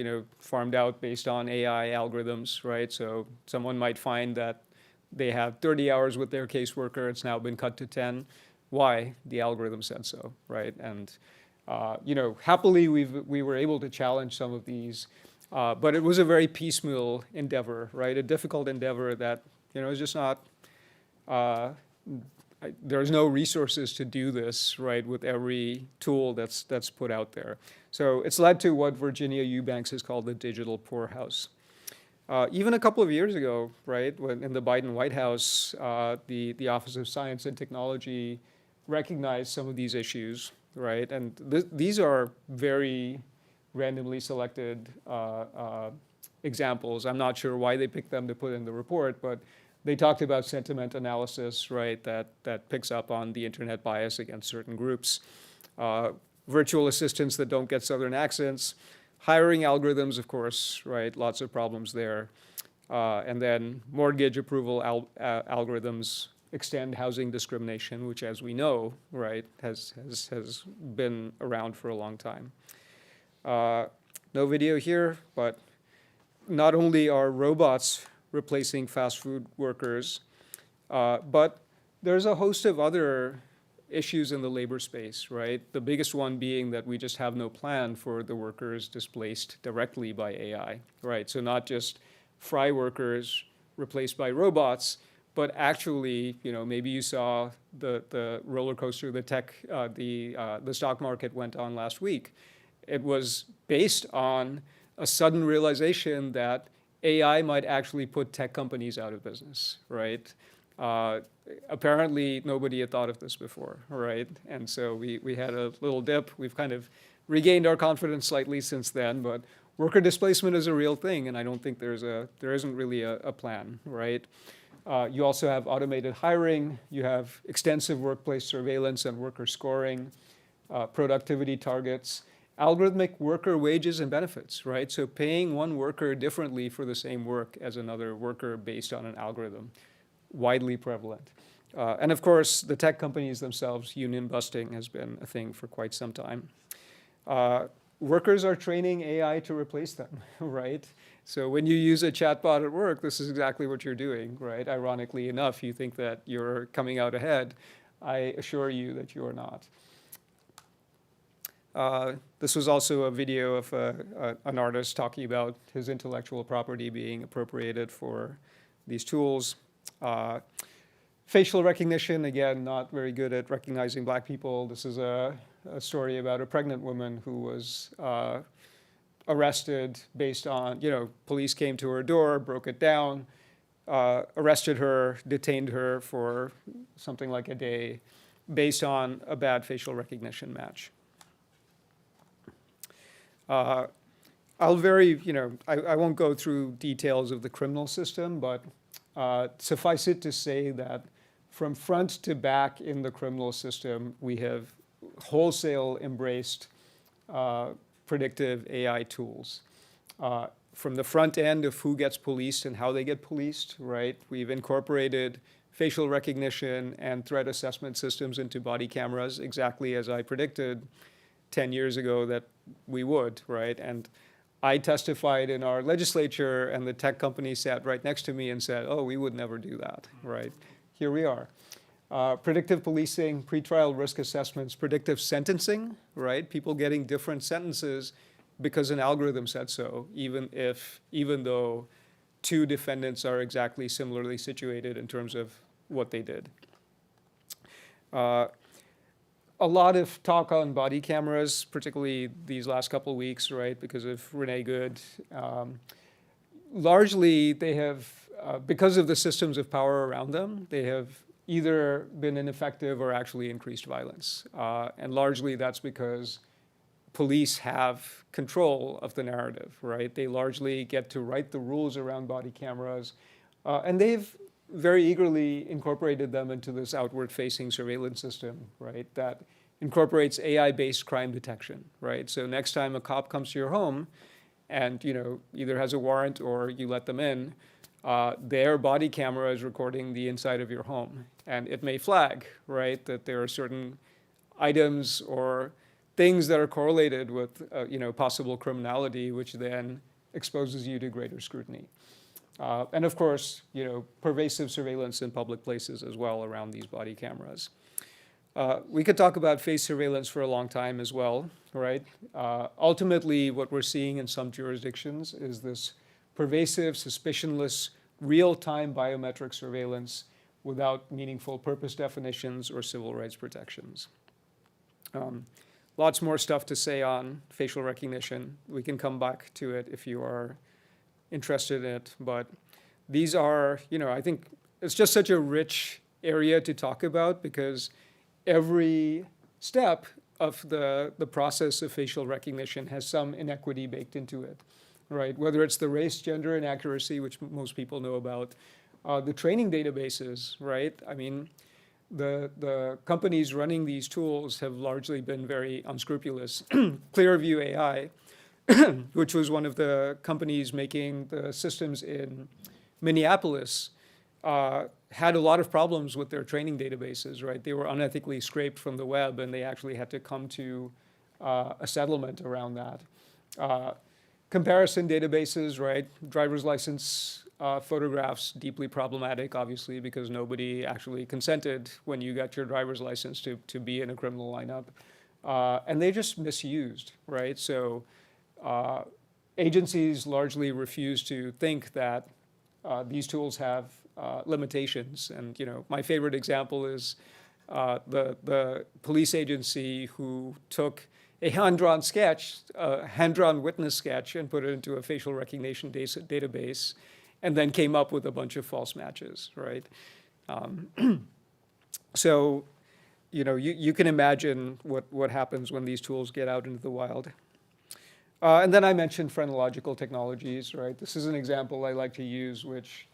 farmed out based on AI algorithms, right? So someone might find that they have 30 hours with their caseworker, it's now been cut to 10. Why? The algorithm said so, right? And happily we were able to challenge some of these, but it was a very piecemeal endeavor, right? A difficult endeavor that is just not. There's no resources to do this, right, with every tool that's put out there. So it's led to what Virginia Eubanks has called the digital poorhouse. Even a couple of years ago, right, when in the Biden White House, the Office of Science and Technology recognized some of these issues, right? And these are very randomly selected examples. I'm not sure why they picked them to put in the report, but they talked about sentiment analysis, right, that picks up on the internet bias against certain groups, virtual assistants that don't get Southern accents, hiring algorithms, of course, right, lots of problems there, and then mortgage approval algorithms extend housing discrimination, which, as we know, right, has been around for a long time. No video here, but not only are robots replacing fast food workers, but there's a host of other issues in the labor space, right? The biggest one being that we just have no plan for the workers displaced directly by AI, right? So not just fry workers replaced by robots, but actually, maybe you saw the roller coaster, the stock market went on last week. It was based on a sudden realization that AI might actually put tech companies out of business, right? Apparently, nobody had thought of this before, right? And so we had a little dip. We've kind of regained our confidence slightly since then, but worker displacement is a real thing, and I don't think there isn't really a plan, right? You also have automated hiring. You have extensive workplace surveillance and worker scoring, productivity targets, algorithmic worker wages and benefits, right? So paying one worker differently for the same work as another worker based on an algorithm, widely prevalent. And of course, the tech companies themselves, union busting has been a thing for quite some time. Workers are training AI to replace them, right? So when you use a chatbot at work, this is exactly what you're doing, right? Ironically enough, you think that you're coming out ahead. I assure you that you are not. This was also a video of an artist talking about his intellectual property being appropriated for these tools. Facial recognition, again, not very good at recognizing black people. This is a story about a pregnant woman who was arrested based on, police came to her door, broke it down, arrested her, detained her for something like a day based on a bad facial recognition match. I won't go through details of the criminal system, but suffice it to say that from front to back in the criminal system, we have wholesale embraced predictive AI tools. From the front end of who gets policed and how they get policed, right? We've incorporated facial recognition and threat assessment systems into body cameras, exactly as I predicted 10 years ago that we would, right? And I testified in our legislature, and the tech company sat right next to me and said, oh, we would never do that, right? Here we are. Predictive policing, pretrial risk assessments, predictive sentencing, right? People getting different sentences because an algorithm said so, even though two defendants are exactly similarly situated in terms of what they did. A lot of talk on body cameras, particularly these last couple of weeks, right, because of Renee Good. Largely, they have, because of the systems of power around them, they have either been ineffective or actually increased violence. And largely that's because police have control of the narrative, right? They largely get to write the rules around body cameras, and they've very eagerly incorporated them into this outward-facing surveillance system, right, that incorporates AI-based crime detection, right? So next time a cop comes to your home and, either has a warrant or you let them in, their body camera is recording the inside of your home. And it may flag, right, that there are certain items or things that are correlated with, possible criminality, which then exposes you to greater scrutiny. And of course, pervasive surveillance in public places as well around these body cameras. We could talk about face surveillance for a long time as well, right? Ultimately, what we're seeing in some jurisdictions is this pervasive, suspicionless, real-time biometric surveillance without meaningful purpose definitions or civil rights protections. Lots more stuff to say on facial recognition. We can come back to it if you are interested in it, but these are, I think it's just such a rich area to talk about because every step of the process of facial recognition has some inequity baked into it, right? Whether it's the race, gender, and accuracy, which most people know about, the training databases, right? I mean, the companies running these tools have largely been very unscrupulous. Clearview AI, which was one of the companies making the systems in Minneapolis, had a lot of problems with their training databases, right? They were unethically scraped from the web, and they actually had to come to a settlement around that. Comparison databases, right? Driver's license photographs, deeply problematic, obviously, because nobody actually consented when you got your driver's license to be in a criminal lineup. And they just misused, right? So agencies largely refuse to think that these tools have limitations. And my favorite example is the police agency who took a hand-drawn sketch, a hand-drawn witness sketch, and put it into a facial recognition database, and then came up with a bunch of false matches, right? So, you can imagine what happens when these tools get out into the wild. And then I mentioned phrenological technologies, right? This is an example I like to use, which,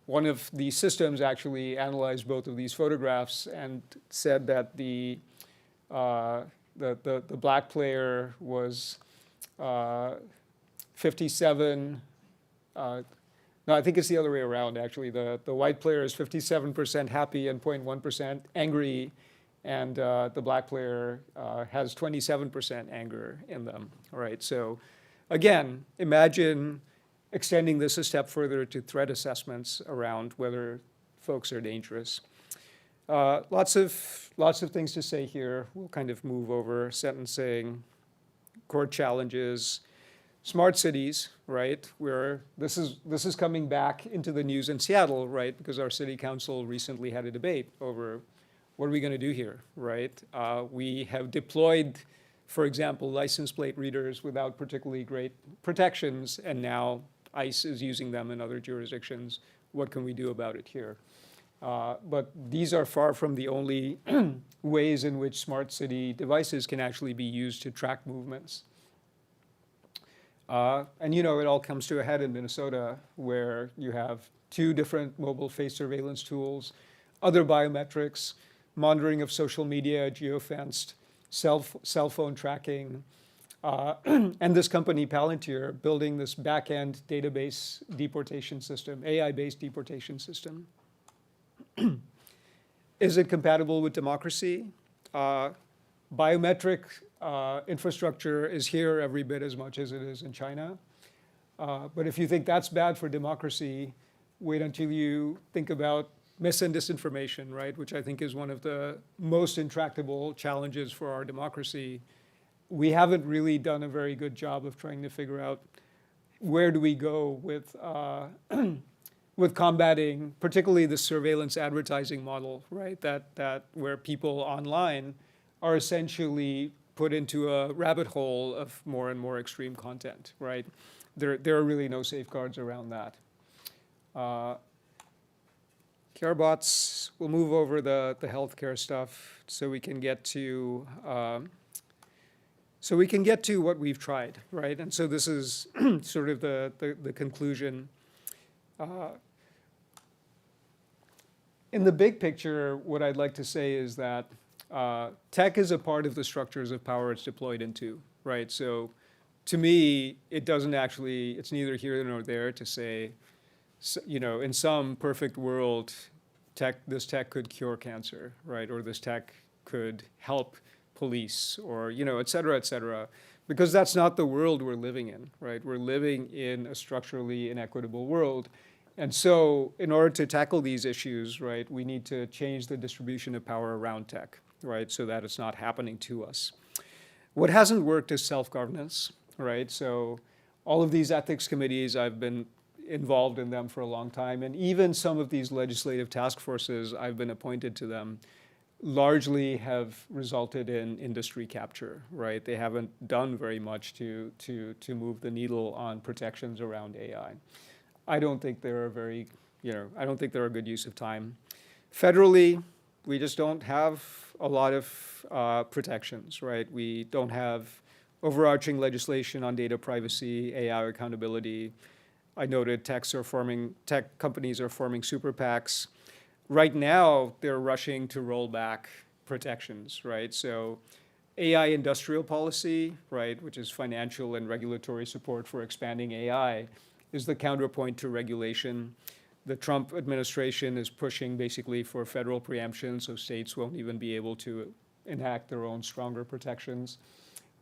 one of the systems actually analyzed both of these photographs and said that the black player was 57. No, I think it's the other way around, actually. The white player is 57% happy and 0.1% angry, and the black player has 27% anger in them, right? So again, imagine extending this a step further to threat assessments around whether folks are dangerous. Lots of things to say here. We'll kind of move over sentencing, core challenges, smart cities, right? Where this is coming back into the news in Seattle, right? Because our city council recently had a debate over what are we going to do here, right? We have deployed, for example, license plate readers without particularly great protections, and now ICE is using them in other jurisdictions. What can we do about it here? But these are far from the only ways in which smart city devices can actually be used to track movements. And it all comes to a head in Minnesota, where you have 2 different mobile face surveillance tools, other biometrics, monitoring of social media, geofenced, cell phone tracking, and this company, Palantir, building this back-end database deportation system, AI-based deportation system. Is it compatible with democracy? Biometric infrastructure is here every bit as much as it is in China. But if you think that's bad for democracy, wait until you think about mis and disinformation, right? Which I think is one of the most intractable challenges for our democracy. We haven't really done a very good job of trying to figure out where do we go with with combating, particularly the surveillance advertising model, right? That where people online are essentially put into a rabbit hole of more and more extreme content, right? There are really no safeguards around that. CareBots, we'll move over the healthcare stuff so we can get to what we've tried, right? And so this is sort of the conclusion. In the big picture, what I'd like to say is that tech is a part of the structures of power it's deployed into, right? So to me, it's neither here nor there to say, in some perfect world, this tech could cure cancer, right? Or this tech could help police, or, et cetera, because that's not the world we're living in, right? We're living in a structurally inequitable world. And so in order to tackle these issues, right, we need to change the distribution of power around tech, right, so that it's not happening to us. What hasn't worked is self-governance, right? So all of these ethics committees, I've been involved in them for a long time, and even some of these legislative task forces, I've been appointed to them, largely have resulted in industry capture, right? They haven't done very much to move the needle on protections around AI. I don't think they're a good use of time. Federally, we just don't have a lot of protections, right? We don't have overarching legislation on data privacy, AI accountability. I noted tech companies are forming super PACs. Right now, they're rushing to roll back protections, right? So AI industrial policy, right, which is financial and regulatory support for expanding AI, is the counterpoint to regulation. The Trump administration is pushing basically for federal preemption, so states won't even be able to enact their own stronger protections.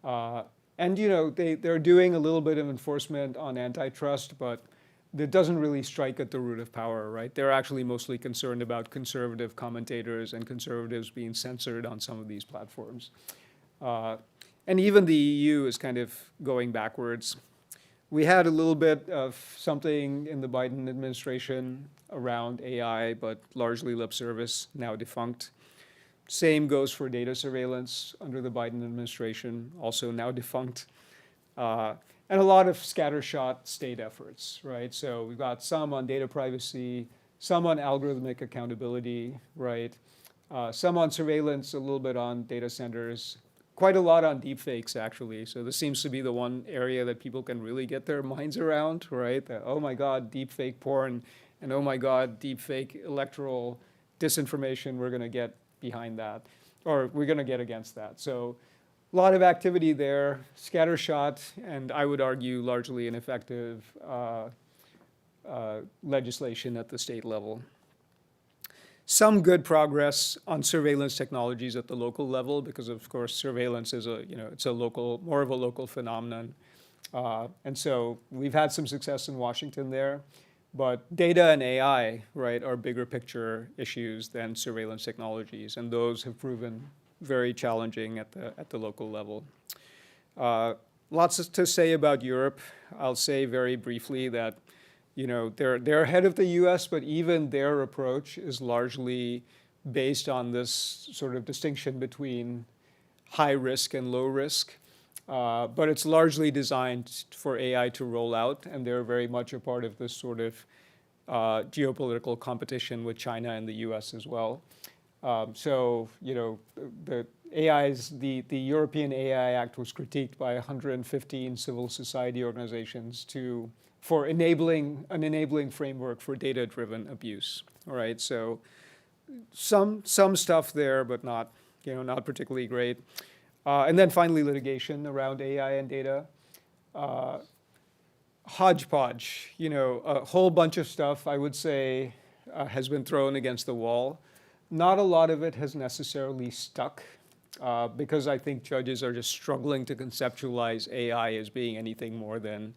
And they're doing a little bit of enforcement on antitrust, but that doesn't really strike at the root of power, right? They're actually mostly concerned about conservative commentators and conservatives being censored on some of these platforms. And even the EU is kind of going backwards. We had a little bit of something in the Biden administration around AI, but largely lip service, now defunct. Same goes for data surveillance under the Biden administration, also now defunct. And a lot of scattershot state efforts, right? So we've got some on data privacy, some on algorithmic accountability, right? Some on surveillance, a little bit on data centers, quite a lot on deepfakes, actually. So this seems to be the one area that people can really get their minds around, right? That, oh my God, deepfake porn, and oh my God, deepfake electoral disinformation, we're gonna get behind that, or we're gonna get against that. So a lot of activity there, scattershot, and I would argue largely ineffective legislation at the state level. Some good progress on surveillance technologies at the local level, because of course surveillance is more of a local phenomenon. And so we've had some success in Washington there. But data and AI, right, are bigger picture issues than surveillance technologies, and those have proven very challenging at the local level. Uh, Lots to say about Europe. I'll say very briefly that, they're ahead of the U.S., but even their approach is largely based on this sort of distinction between high risk and low risk. But it's largely designed for AI to roll out, and they're very much a part of this sort of geopolitical competition with China and the U.S. as well. The European AI Act was critiqued by 115 civil society organizations for an enabling framework for data-driven abuse. All right, so some stuff there, but not particularly great. And then finally, litigation around AI and data. Hodgepodge, a whole bunch of stuff, I would say, has been thrown against the wall. Not a lot of it has necessarily stuck, because I think judges are just struggling to conceptualize AI as being anything more than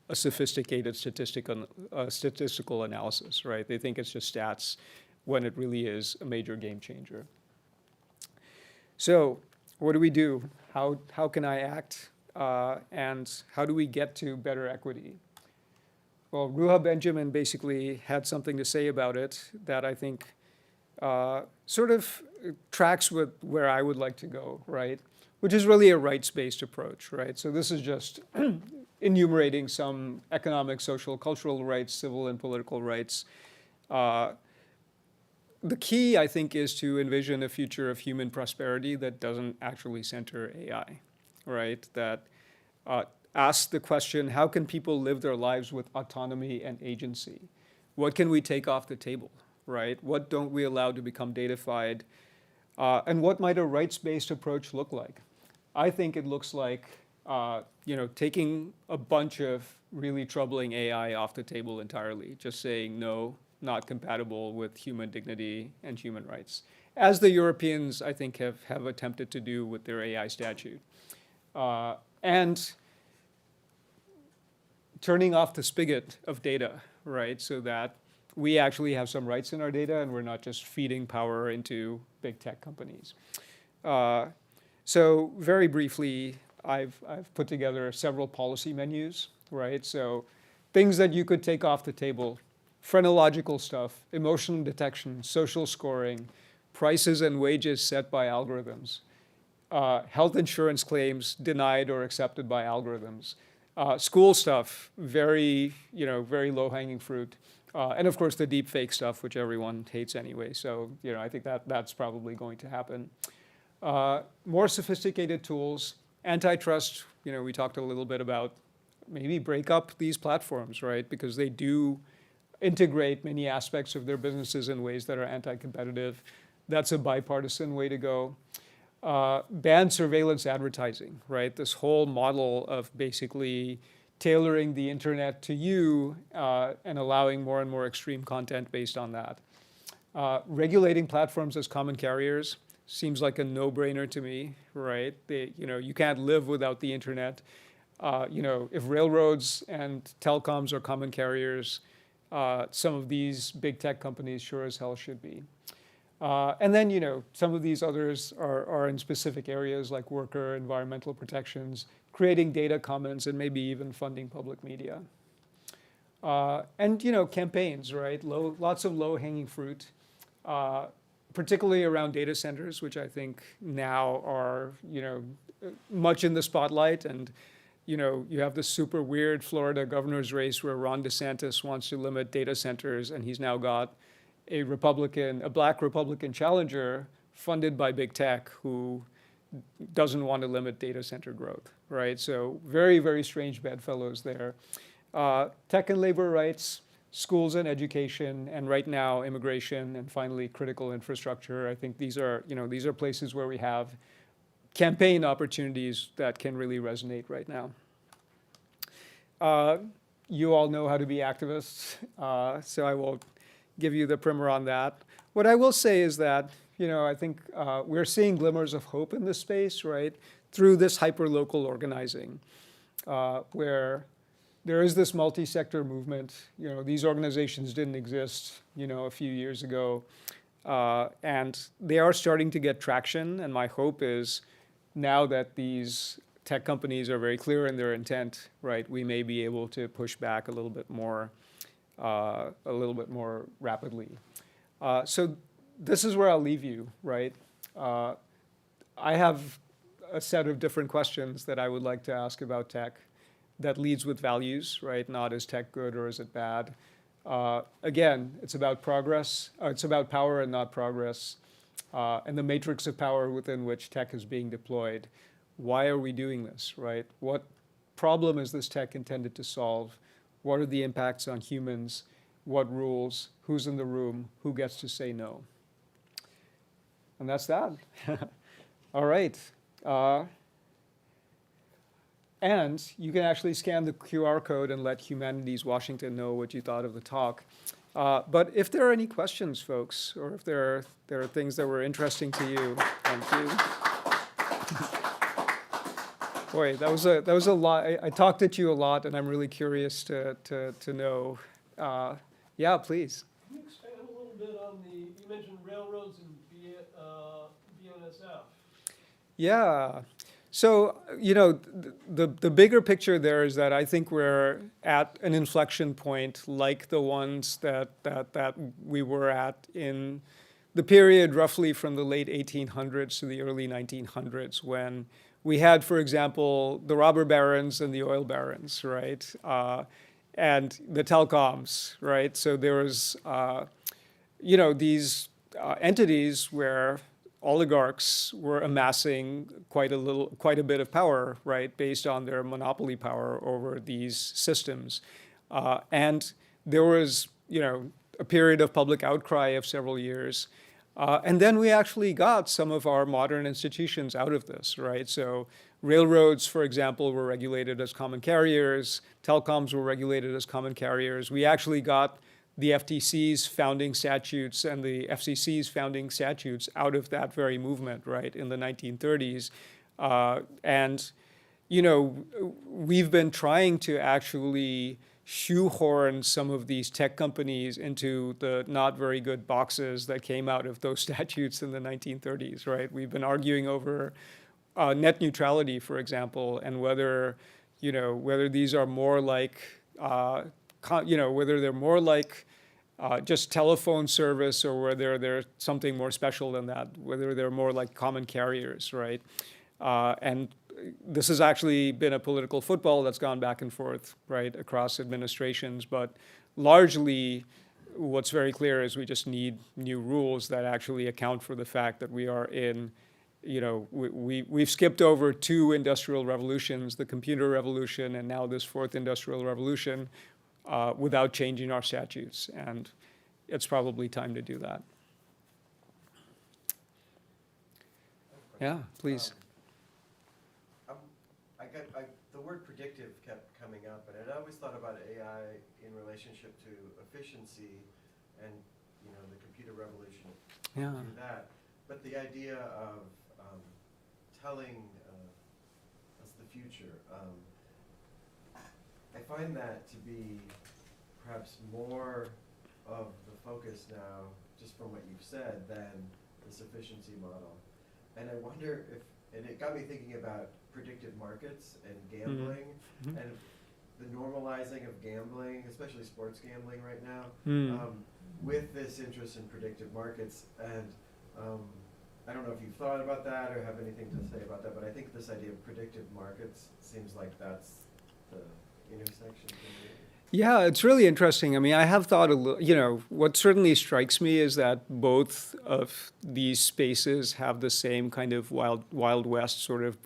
a sophisticated statistical analysis, right? They think it's just stats when it really is a major game changer. So what do we do? How can I act? And how do we get to better equity? Well, Ruha Benjamin basically had something to say about it that I think sort of tracks with where I would like to go, right? Which is really a rights-based approach, right? So this is just enumerating some economic, social, cultural rights, civil and political rights. The key, I think, is to envision a future of human prosperity that doesn't actually center AI, right? That asks the question, how can people live their lives with autonomy and agency? What can we take off the table, right? What don't we allow to become datafied? And what might a rights-based approach look like? I think it looks like taking a bunch of really troubling AI off the table entirely, just saying no, not compatible with human dignity and human rights, as the Europeans, I think, have attempted to do with their AI statute. And turning off the spigot of data, right, so that we actually have some rights in our data and we're not just feeding power into big tech companies. So very briefly, I've put together several policy menus, right? So things that you could take off the table: phrenological stuff, emotional detection, social scoring, prices and wages set by algorithms, health insurance claims denied or accepted by algorithms, school stuff, very low-hanging fruit, and of course the deep fake stuff, which everyone hates anyway. So I think that's probably going to happen. More sophisticated tools, antitrust. We talked a little bit about maybe break up these platforms, right? Because they do integrate many aspects of their businesses in ways that are anti-competitive. That's a bipartisan way to go. Ban surveillance advertising, right? This whole model of basically tailoring the internet to you and allowing more and more extreme content based on that. Regulating platforms as common carriers seems like a no-brainer to me, right? You can't live without the internet. If railroads and telecoms are common carriers, some of these big tech companies sure as hell should be. And then, some of these others are in specific areas like worker, environmental protections, creating data commons, and maybe even funding public media. And, campaigns, right? Lots of low-hanging fruit, particularly around data centers, which I think now are, much in the spotlight. And, you have this super weird Florida governor's race where Ron DeSantis wants to limit data centers, and he's now got a black Republican challenger funded by big tech who doesn't want to limit data center growth, right? So very, very strange bedfellows there. Tech and labor rights, schools and education, and right now immigration, and finally critical infrastructure. I think these are places where we have campaign opportunities that can really resonate right now. You all know how to be activists, so I won't give you the primer on that. What I will say is that, I think we're seeing glimmers of hope in this space, right, through this hyper-local organizing, where there is this multi-sector movement. These organizations didn't exist, a few years ago. And they are starting to get traction. And my hope is now that these tech companies are very clear in their intent, right, we may be able to push back a little bit more rapidly. So this is where I'll leave you, right? I have a set of different questions that I would like to ask about tech that leads with values, right? Not is tech good or is it bad? Again, it's about progress. It's about power and not progress. And the matrix of power within which tech is being deployed. Why are we doing this, right? What problem is this tech intended to solve? What are the impacts on humans? What rules? Who's in the room? Who gets to say no? And that's that. All right. And you can actually scan the QR code and let Humanities Washington know what you thought of the talk. But if there are any questions, folks, or if there are things that were interesting to you, thank you. Boy, that was a lot. I talked at you a lot, and I'm really curious to know. Yeah, please. Can you expand a little bit on you mentioned railroads and BNSF? Yeah. So, the bigger picture there is that I think we're at an inflection point like the ones that we were at in the period roughly from the late 1800s to the early 1900s, when we had, for example, the robber barons and the oil barons, right? And the telecoms, right? So there was, these entities where oligarchs were amassing quite a bit of power, right, based on their monopoly power over these systems. And there was, a period of public outcry of several years. And then we actually got some of our modern institutions out of this, right? So railroads, for example, were regulated as common carriers. Telecoms were regulated as common carriers. We actually got the FTC's founding statutes and the FCC's founding statutes out of that very movement, right, in the 1930s. And, we've been trying to actually shoehorn some of these tech companies into the not very good boxes that came out of those statutes in the 1930s, right? We've been arguing over net neutrality, for example, and whether these are more like whether they're more like just telephone service or whether they're something more special than that, whether they're more like common carriers, right? And this has actually been a political football that's gone back and forth, right, across administrations. But largely, what's very clear is we just need new rules that actually account for the fact that we are in we've skipped over 2 industrial revolutions, the computer revolution and now this 4th industrial revolution, without changing our statutes. And it's probably time to do that. Yeah, please. The word predictive kept coming up, and I always thought about AI in relationship to efficiency and the computer revolution. Yeah. Do that. But the idea of telling us the future, I find that to be perhaps more of the focus now, just from what you've said, than this efficiency model. And I wonder and it got me thinking about predictive markets and gambling, Mm-hmm. and the normalizing of gambling, especially sports gambling right now, with this interest in predictive markets. And I don't know if you've thought about that or have anything to say about that, but I think this idea of predictive markets seems like that's the intersection for me. Yeah, it's really interesting. I mean, I have thought a little, what certainly strikes me is that both of these spaces have the same kind of Wild West sort of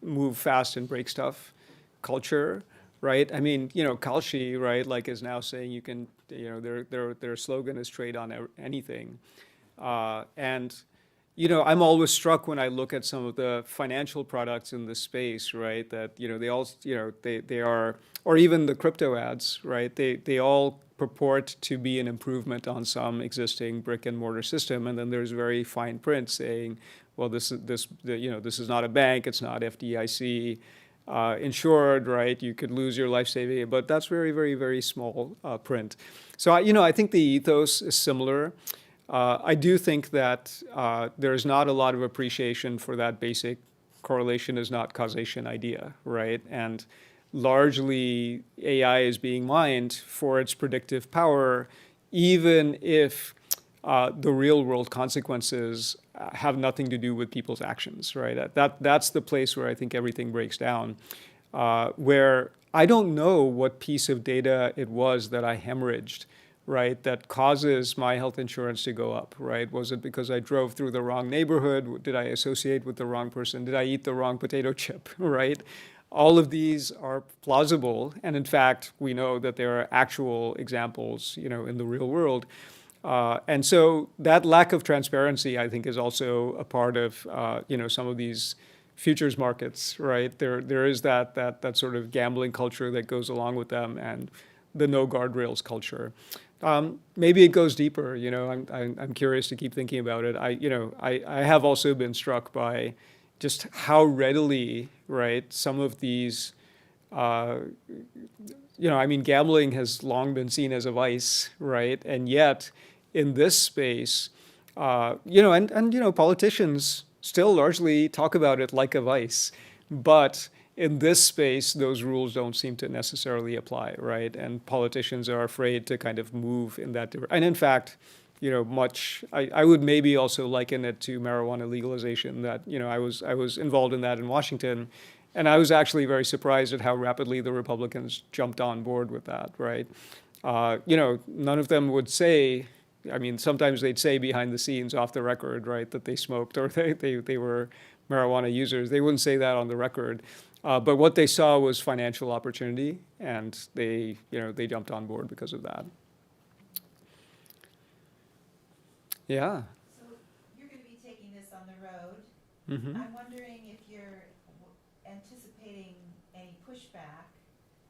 move fast and break stuff culture, right? I mean, Kalshi, right, like is now saying you can, their slogan is trade on anything. And I'm always struck when I look at some of the financial products in this space, right? That they all, they are, or even the crypto ads, right? They all purport to be an improvement on some existing brick and mortar system, and then there's very fine print saying, well, this is not a bank, it's not FDIC, insured, right? You could lose your life saving, but that's very, very, very small print. So I think the ethos is similar. I do think that there's not a lot of appreciation for that basic correlation is not causation idea, right? And largely AI is being mined for its predictive power, even if the real world consequences have nothing to do with people's actions, right? That's the place where I think everything breaks down, where I don't know what piece of data it was that I hemorrhaged, right, that causes my health insurance to go up, right? Was it because I drove through the wrong neighborhood? Did I associate with the wrong person? Did I eat the wrong potato chip, right? All of these are plausible, and in fact, we know that there are actual examples, in the real world. And so that lack of transparency, I think, is also a part of, some of these futures markets, right? There is that sort of gambling culture that goes along with them, and the no guardrails culture. Maybe it goes deeper. I'm curious to keep thinking about it. I have also been struck by just how readily, right, some of these, gambling has long been seen as a vice, right, and yet in this space, politicians still largely talk about it like a vice, but in this space, those rules don't seem to necessarily apply, right? And politicians are afraid to kind of move in that direction. And in fact, I would maybe also liken it to marijuana legalization. That I was involved in that in Washington, and I was actually very surprised at how rapidly the Republicans jumped on board with that, right? None of them would say. I mean, sometimes they'd say behind the scenes, off the record, right, that they smoked or they were marijuana users. They wouldn't say that on the record. But what they saw was financial opportunity, and they jumped on board because of that. Yeah. So you're going to be taking this on the road. Mm-hmm. I'm wondering if you're anticipating any pushback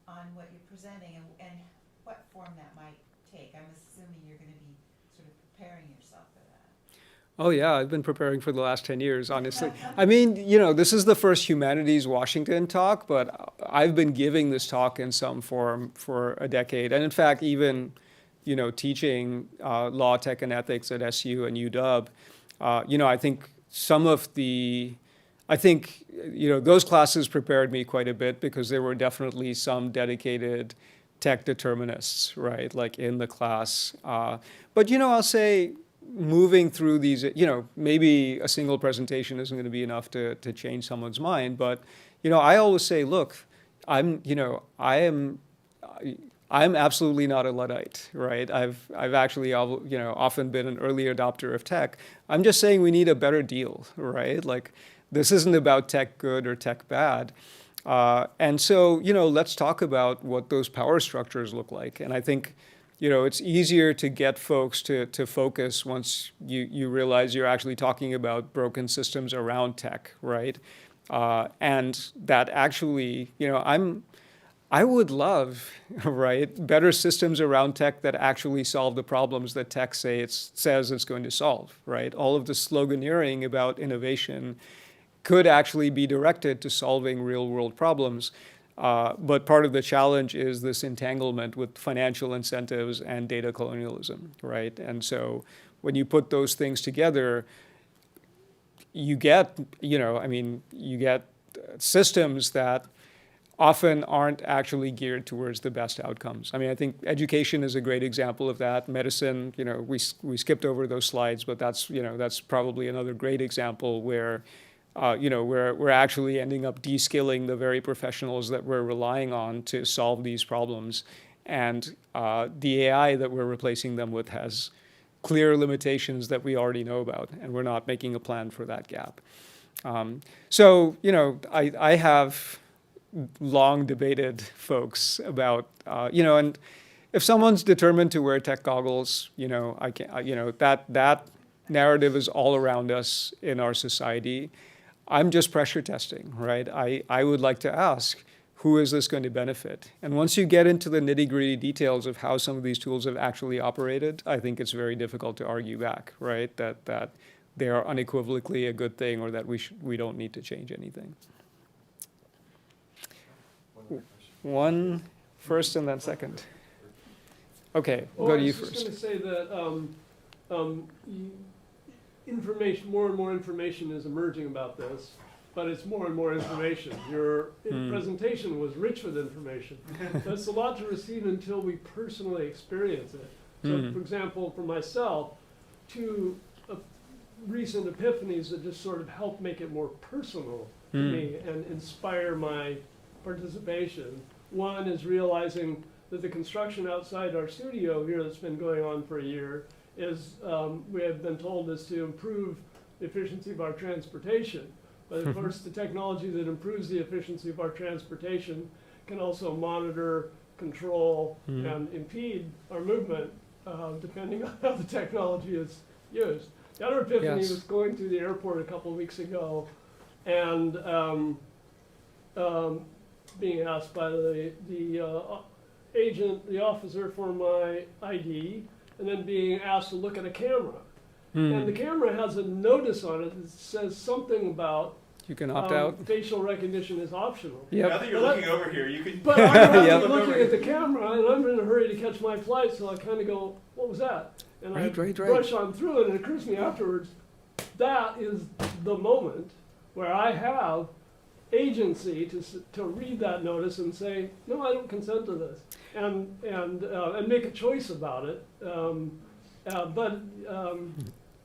on what you're presenting and what form that might take. I'm assuming you're going to be sort of preparing yourself for that. Oh, yeah, I've been preparing for the last 10 years, honestly. I mean, this is the first Humanities Washington talk, but I've been giving this talk in some form for a decade. And in fact, even, teaching law, tech, and ethics at SU and UW, I think those classes prepared me quite a bit because there were definitely some dedicated tech determinists, right, like in the class. But, I'll say, moving through these, maybe a single presentation isn't going to be enough to change someone's mind. But, I always say, look, I'm absolutely not a Luddite, right? I've actually, often been an early adopter of tech. I'm just saying we need a better deal, right? Like, this isn't about tech good or tech bad. And so, let's talk about what those power structures look like. And I think, it's easier to get folks to focus once you realize you're actually talking about broken systems around tech, right? And that actually, I would love, right, better systems around tech that actually solve the problems that tech says it's going to solve, right? All of the sloganeering about innovation could actually be directed to solving real world problems. But part of the challenge is this entanglement with financial incentives and data colonialism, right? And so when you put those things together, you get, you get systems that often aren't actually geared towards the best outcomes. I mean, I think education is a great example of that. Medicine, we skipped over those slides, but that's probably another great example where we're actually ending up de-skilling the very professionals that we're relying on to solve these problems. And the AI that we're replacing them with has clear limitations that we already know about, and we're not making a plan for that gap. I have long debated folks about, and if someone's determined to wear tech goggles, that narrative is all around us in our society. I'm just pressure testing, right? I would like to ask, who is this going to benefit? And once you get into the nitty-gritty details of how some of these tools have actually operated, I think it's very difficult to argue back, right? That they are unequivocally a good thing or that we don't need to change anything. One first and then second. Okay, Well, go to I you was just first. gonna say that, information, more and more information is emerging about this, but it's more and more information. Your presentation was rich with information. That's a lot to receive until we personally experience it. So, for example, for myself, two recent epiphanies that just sort of help make it more personal to me and inspire my participation. One is realizing that the construction outside our studio here that's been going on for a year is, we have been told, is to improve the efficiency of our transportation. But of course, the technology that improves the efficiency of our transportation can also monitor, control, and impede our movement, depending on how the technology is used. The other epiphany Yes. was going through the airport a couple of weeks ago and being asked by the agent, the officer for my ID, and then being asked to look at a camera. And the camera has a notice on it that says something about You can opt out. facial recognition is optional. Yep. Now that you're looking over here, you can. But I'm Yep. looking at the camera and I'm in a hurry to catch my flight, so I kind of go, what was that? And I Right. brush on through it, and it occurs to me afterwards, that is the moment where I have agency to read that notice and say, no, I don't consent to this, and make a choice about it.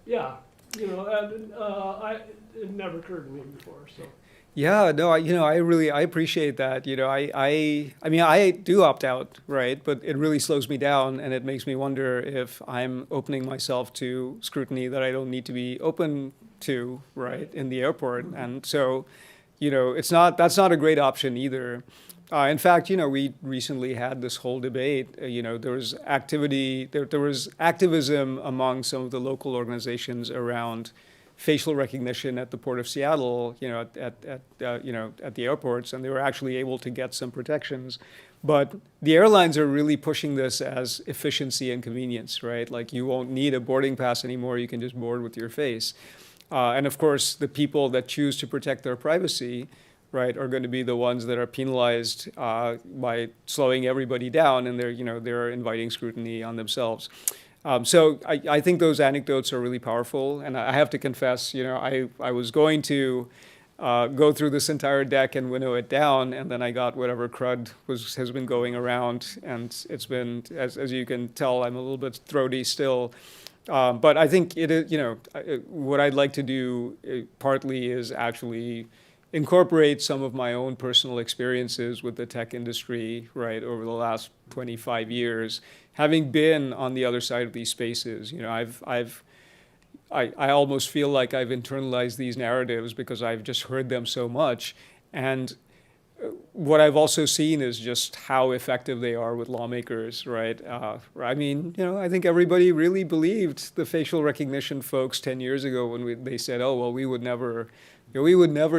Yeah, you know, it never occurred to me before, so. Yeah, no, I appreciate that. I mean, I do opt out, right? But it really slows me down, and it makes me wonder if I'm opening myself to scrutiny that I don't need to be open to, right, in the airport. And so, that's not a great option either. In fact, we recently had this whole debate. There was there was activism among some of the local organizations around facial recognition at the Port of Seattle, at the airports, and they were actually able to get some protections. But the airlines are really pushing this as efficiency and convenience, right? Like, you won't need a boarding pass anymore, you can just board with your face. And of course, the people that choose to protect their privacy, right, are going to be the ones that are penalized by slowing everybody down, and they're inviting scrutiny on themselves. So I think those anecdotes are really powerful, and I have to confess, I was going to go through this entire deck and winnow it down, and then I got whatever crud has been going around, and it's been, as you can tell, I'm a little bit throaty still. But I think it is, what I'd like to do partly is actually incorporate some of my own personal experiences with the tech industry, right, over the last 25 years, having been on the other side of these spaces. I almost feel like I've internalized these narratives because I've just heard them so much. And what I've also seen is just how effective they are with lawmakers, right? I mean, I think everybody really believed the facial recognition folks 10 years ago when they said, oh, well, we would never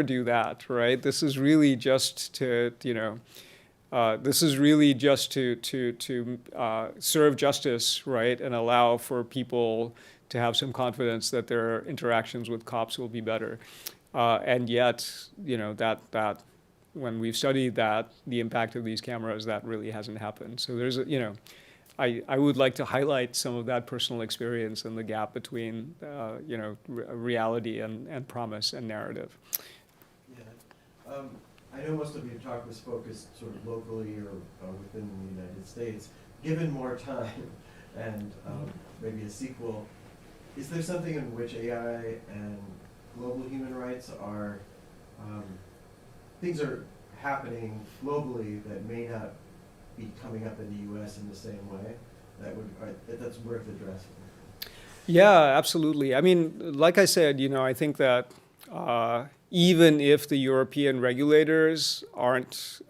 do that, right? This is really just to, serve justice, right, and allow for people to have some confidence that their interactions with cops will be better. And yet, that when we've studied that, the impact of these cameras, that really hasn't happened. So there's, I would like to highlight some of that personal experience and the gap between, reality and promise and narrative. Yeah. I know most of your talk was focused sort of locally or within the United States. Given more time and maybe a sequel, is there something in which AI and global human rights are, things are happening globally that may not be coming up in the U.S. in the same way that's worth addressing? Yeah, absolutely. I mean, like I said, I think that even if the European regulators aren't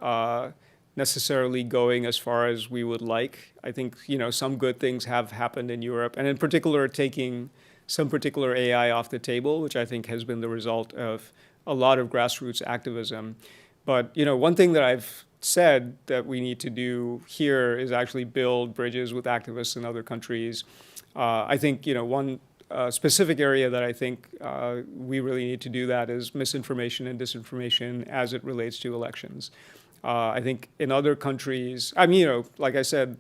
necessarily going as far as we would like, I think, some good things have happened in Europe, and in particular, taking some particular AI off the table, which I think has been the result of a lot of grassroots activism. But, one thing that I've said that we need to do here is actually build bridges with activists in other countries. I think, one specific area that I think we really need to do that is misinformation and disinformation as it relates to elections. I think in other countries, I mean, like I said,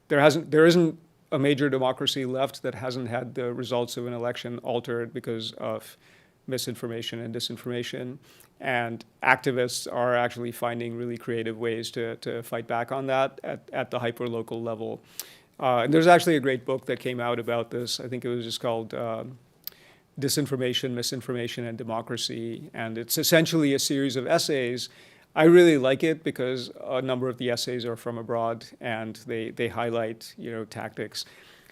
there isn't a major democracy left that hasn't had the results of an election altered because of misinformation and disinformation. And activists are actually finding really creative ways to fight back on that at the hyper-local level. And there's actually a great book that came out about this. I think it was just called Disinformation, Misinformation, and Democracy. And it's essentially a series of essays. I really like it because a number of the essays are from abroad and they highlight, tactics.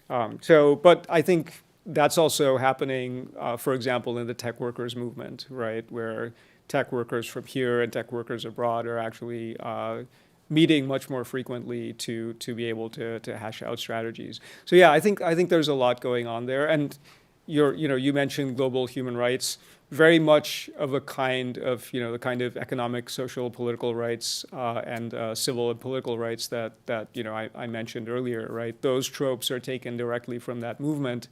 But I think that's also happening, for example, in the tech workers movement, right, where tech workers from here and tech workers abroad are actually meeting much more frequently to be able to hash out strategies. So yeah, I think there's a lot going on there. And you mentioned global human rights, very much of a kind of, the kind of economic, social, political rights and civil and political rights that I mentioned earlier, right? Those tropes are taken directly from that movement.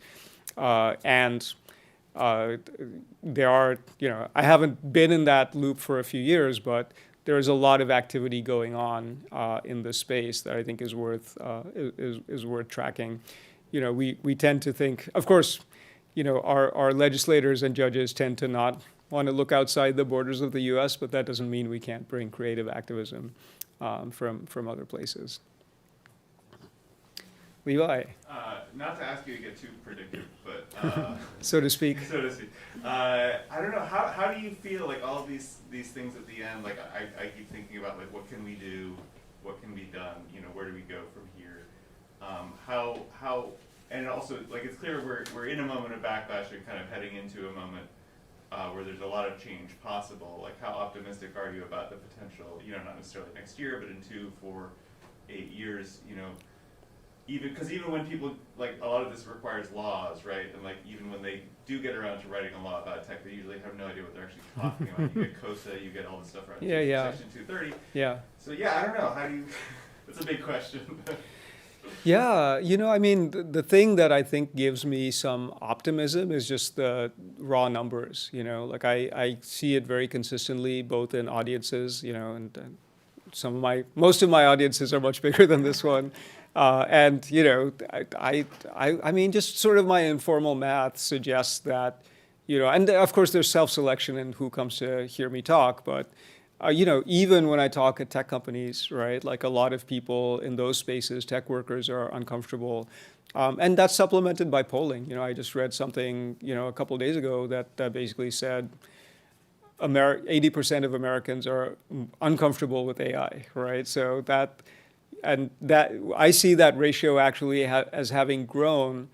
There are, I haven't been in that loop for a few years, but there is a lot of activity going on in this space that I think is worth tracking. We tend to think, of course, our legislators and judges tend to not want to look outside the borders of the U.S., but that doesn't mean we can't bring creative activism from other places. Levi. Not to ask you to get too predictive, but so to speak. I don't know. How do you feel like all of these things at the end? Like I keep thinking about like what can we do, what can be done? Where do we go from here? How and also like it's clear we're in a moment of backlash and kind of heading into a moment where there's a lot of change possible. Like how optimistic are you about the potential? Not necessarily next year, but in 2, 4, 8 years. Even when people, like, a lot of this requires laws, right? And, like, even when they do get around to writing a law about tech, they usually have no idea what they're actually talking about. You get COSA, you get all this stuff around Section 230. Yeah. So, yeah, I don't know. How do you... That's a big question. Yeah, I mean, the thing that I think gives me some optimism is just the raw numbers, Like, I see it very consistently, both in audiences, and most of my audiences are much bigger than this one. And I mean, just sort of my informal math suggests that, and of course there's self-selection in who comes to hear me talk, but even when I talk at tech companies, right, like a lot of people in those spaces, tech workers are uncomfortable, and that's supplemented by polling. I just read something, a couple of days ago that basically said 80% of Americans are uncomfortable with AI, right? So that I see that ratio actually as having grown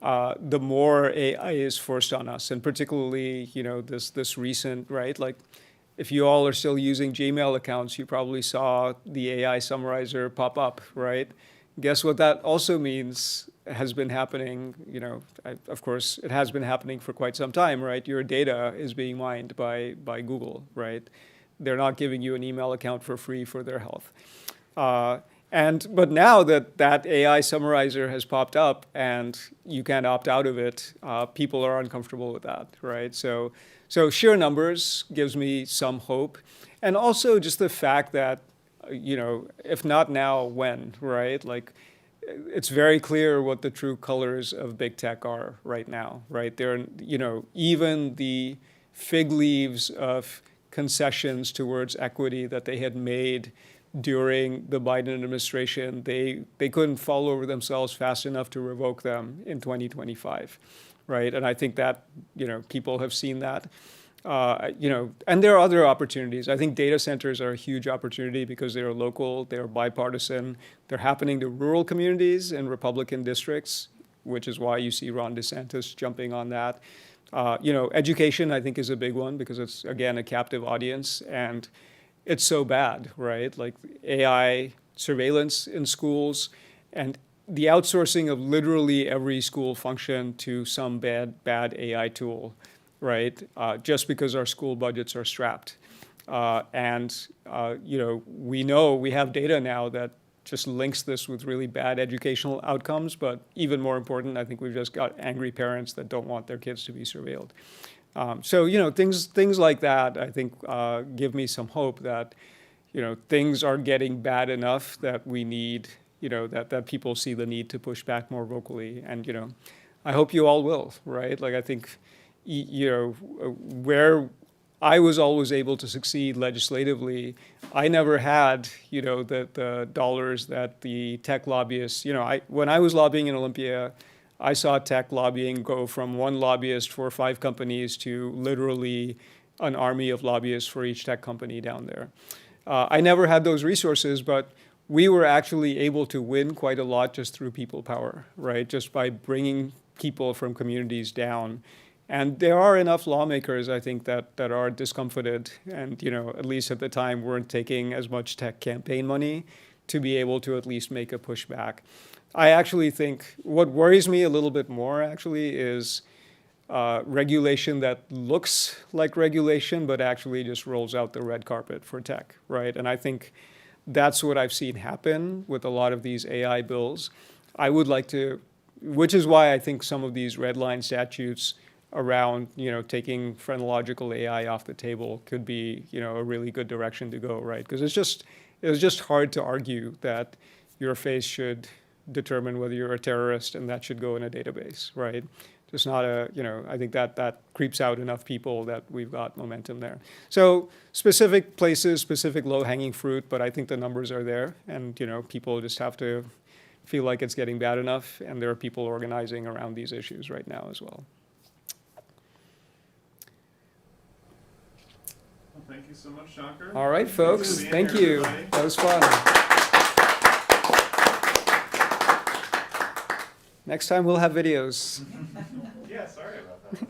the more AI is forced on us, and particularly this recent, right? Like if you all are still using Gmail accounts, you probably saw the AI summarizer pop up, right? Guess what that also means has been happening, of course, it has been happening for quite some time, right? Your data is being mined by Google, right? They're not giving you an email account for free for their health. But now that AI summarizer has popped up and you can't opt out of it, people are uncomfortable with that, right? So sheer numbers gives me some hope. And also just the fact that, if not now, when, right? Like, it's very clear what the true colors of big tech are right now, right? They're, even the fig leaves of concessions towards equity that they had made during the Biden administration, they couldn't fall over themselves fast enough to revoke them in 2025, right? And I think that, people have seen that. And there are other opportunities. I think data centers are a huge opportunity because they're local, they're bipartisan, they're happening to rural communities in Republican districts, which is why you see Ron DeSantis jumping on that. Education, I think, is a big one because it's, again, a captive audience, and it's so bad, right? Like AI surveillance in schools and the outsourcing of literally every school function to some bad AI tool, right? Just because our school budgets are strapped. We have data now that just links this with really bad educational outcomes, but even more important, I think we've just got angry parents that don't want their kids to be surveilled. Things like that, I think, give me some hope that, things are getting bad enough that we need, that people see the need to push back more vocally. And, I hope you all will, right? Like, I think, where I was always able to succeed legislatively, I never had, the dollars that the tech lobbyists, when I was lobbying in Olympia, I saw tech lobbying go from one lobbyist for 5 companies to literally an army of lobbyists for each tech company down there. I never had those resources, but we were actually able to win quite a lot just through people power, right? Just by bringing people from communities down. And there are enough lawmakers, I think, that are discomfited and, at least at the time, weren't taking as much tech campaign money to be able to at least make a pushback. I actually think what worries me a little bit more, actually, is regulation that looks like regulation, but actually just rolls out the red carpet for tech, right? And I think that's what I've seen happen with a lot of these AI bills. I would like to, which is why I think some of these red line statutes around, taking phrenological AI off the table could be, a really good direction to go, right? Because it was just hard to argue that your face should determine whether you're a terrorist and that should go in a database, right? Just not I think that creeps out enough people that we've got momentum there. So specific places, specific low-hanging fruit, but I think the numbers are there, and, people just have to feel like it's getting bad enough, and there are people organizing around these issues right now as well. Well, thank you so much, Shankar. All right, folks. Thank you. Everybody. That was fun. Next time we'll have videos. Yeah, sorry about that.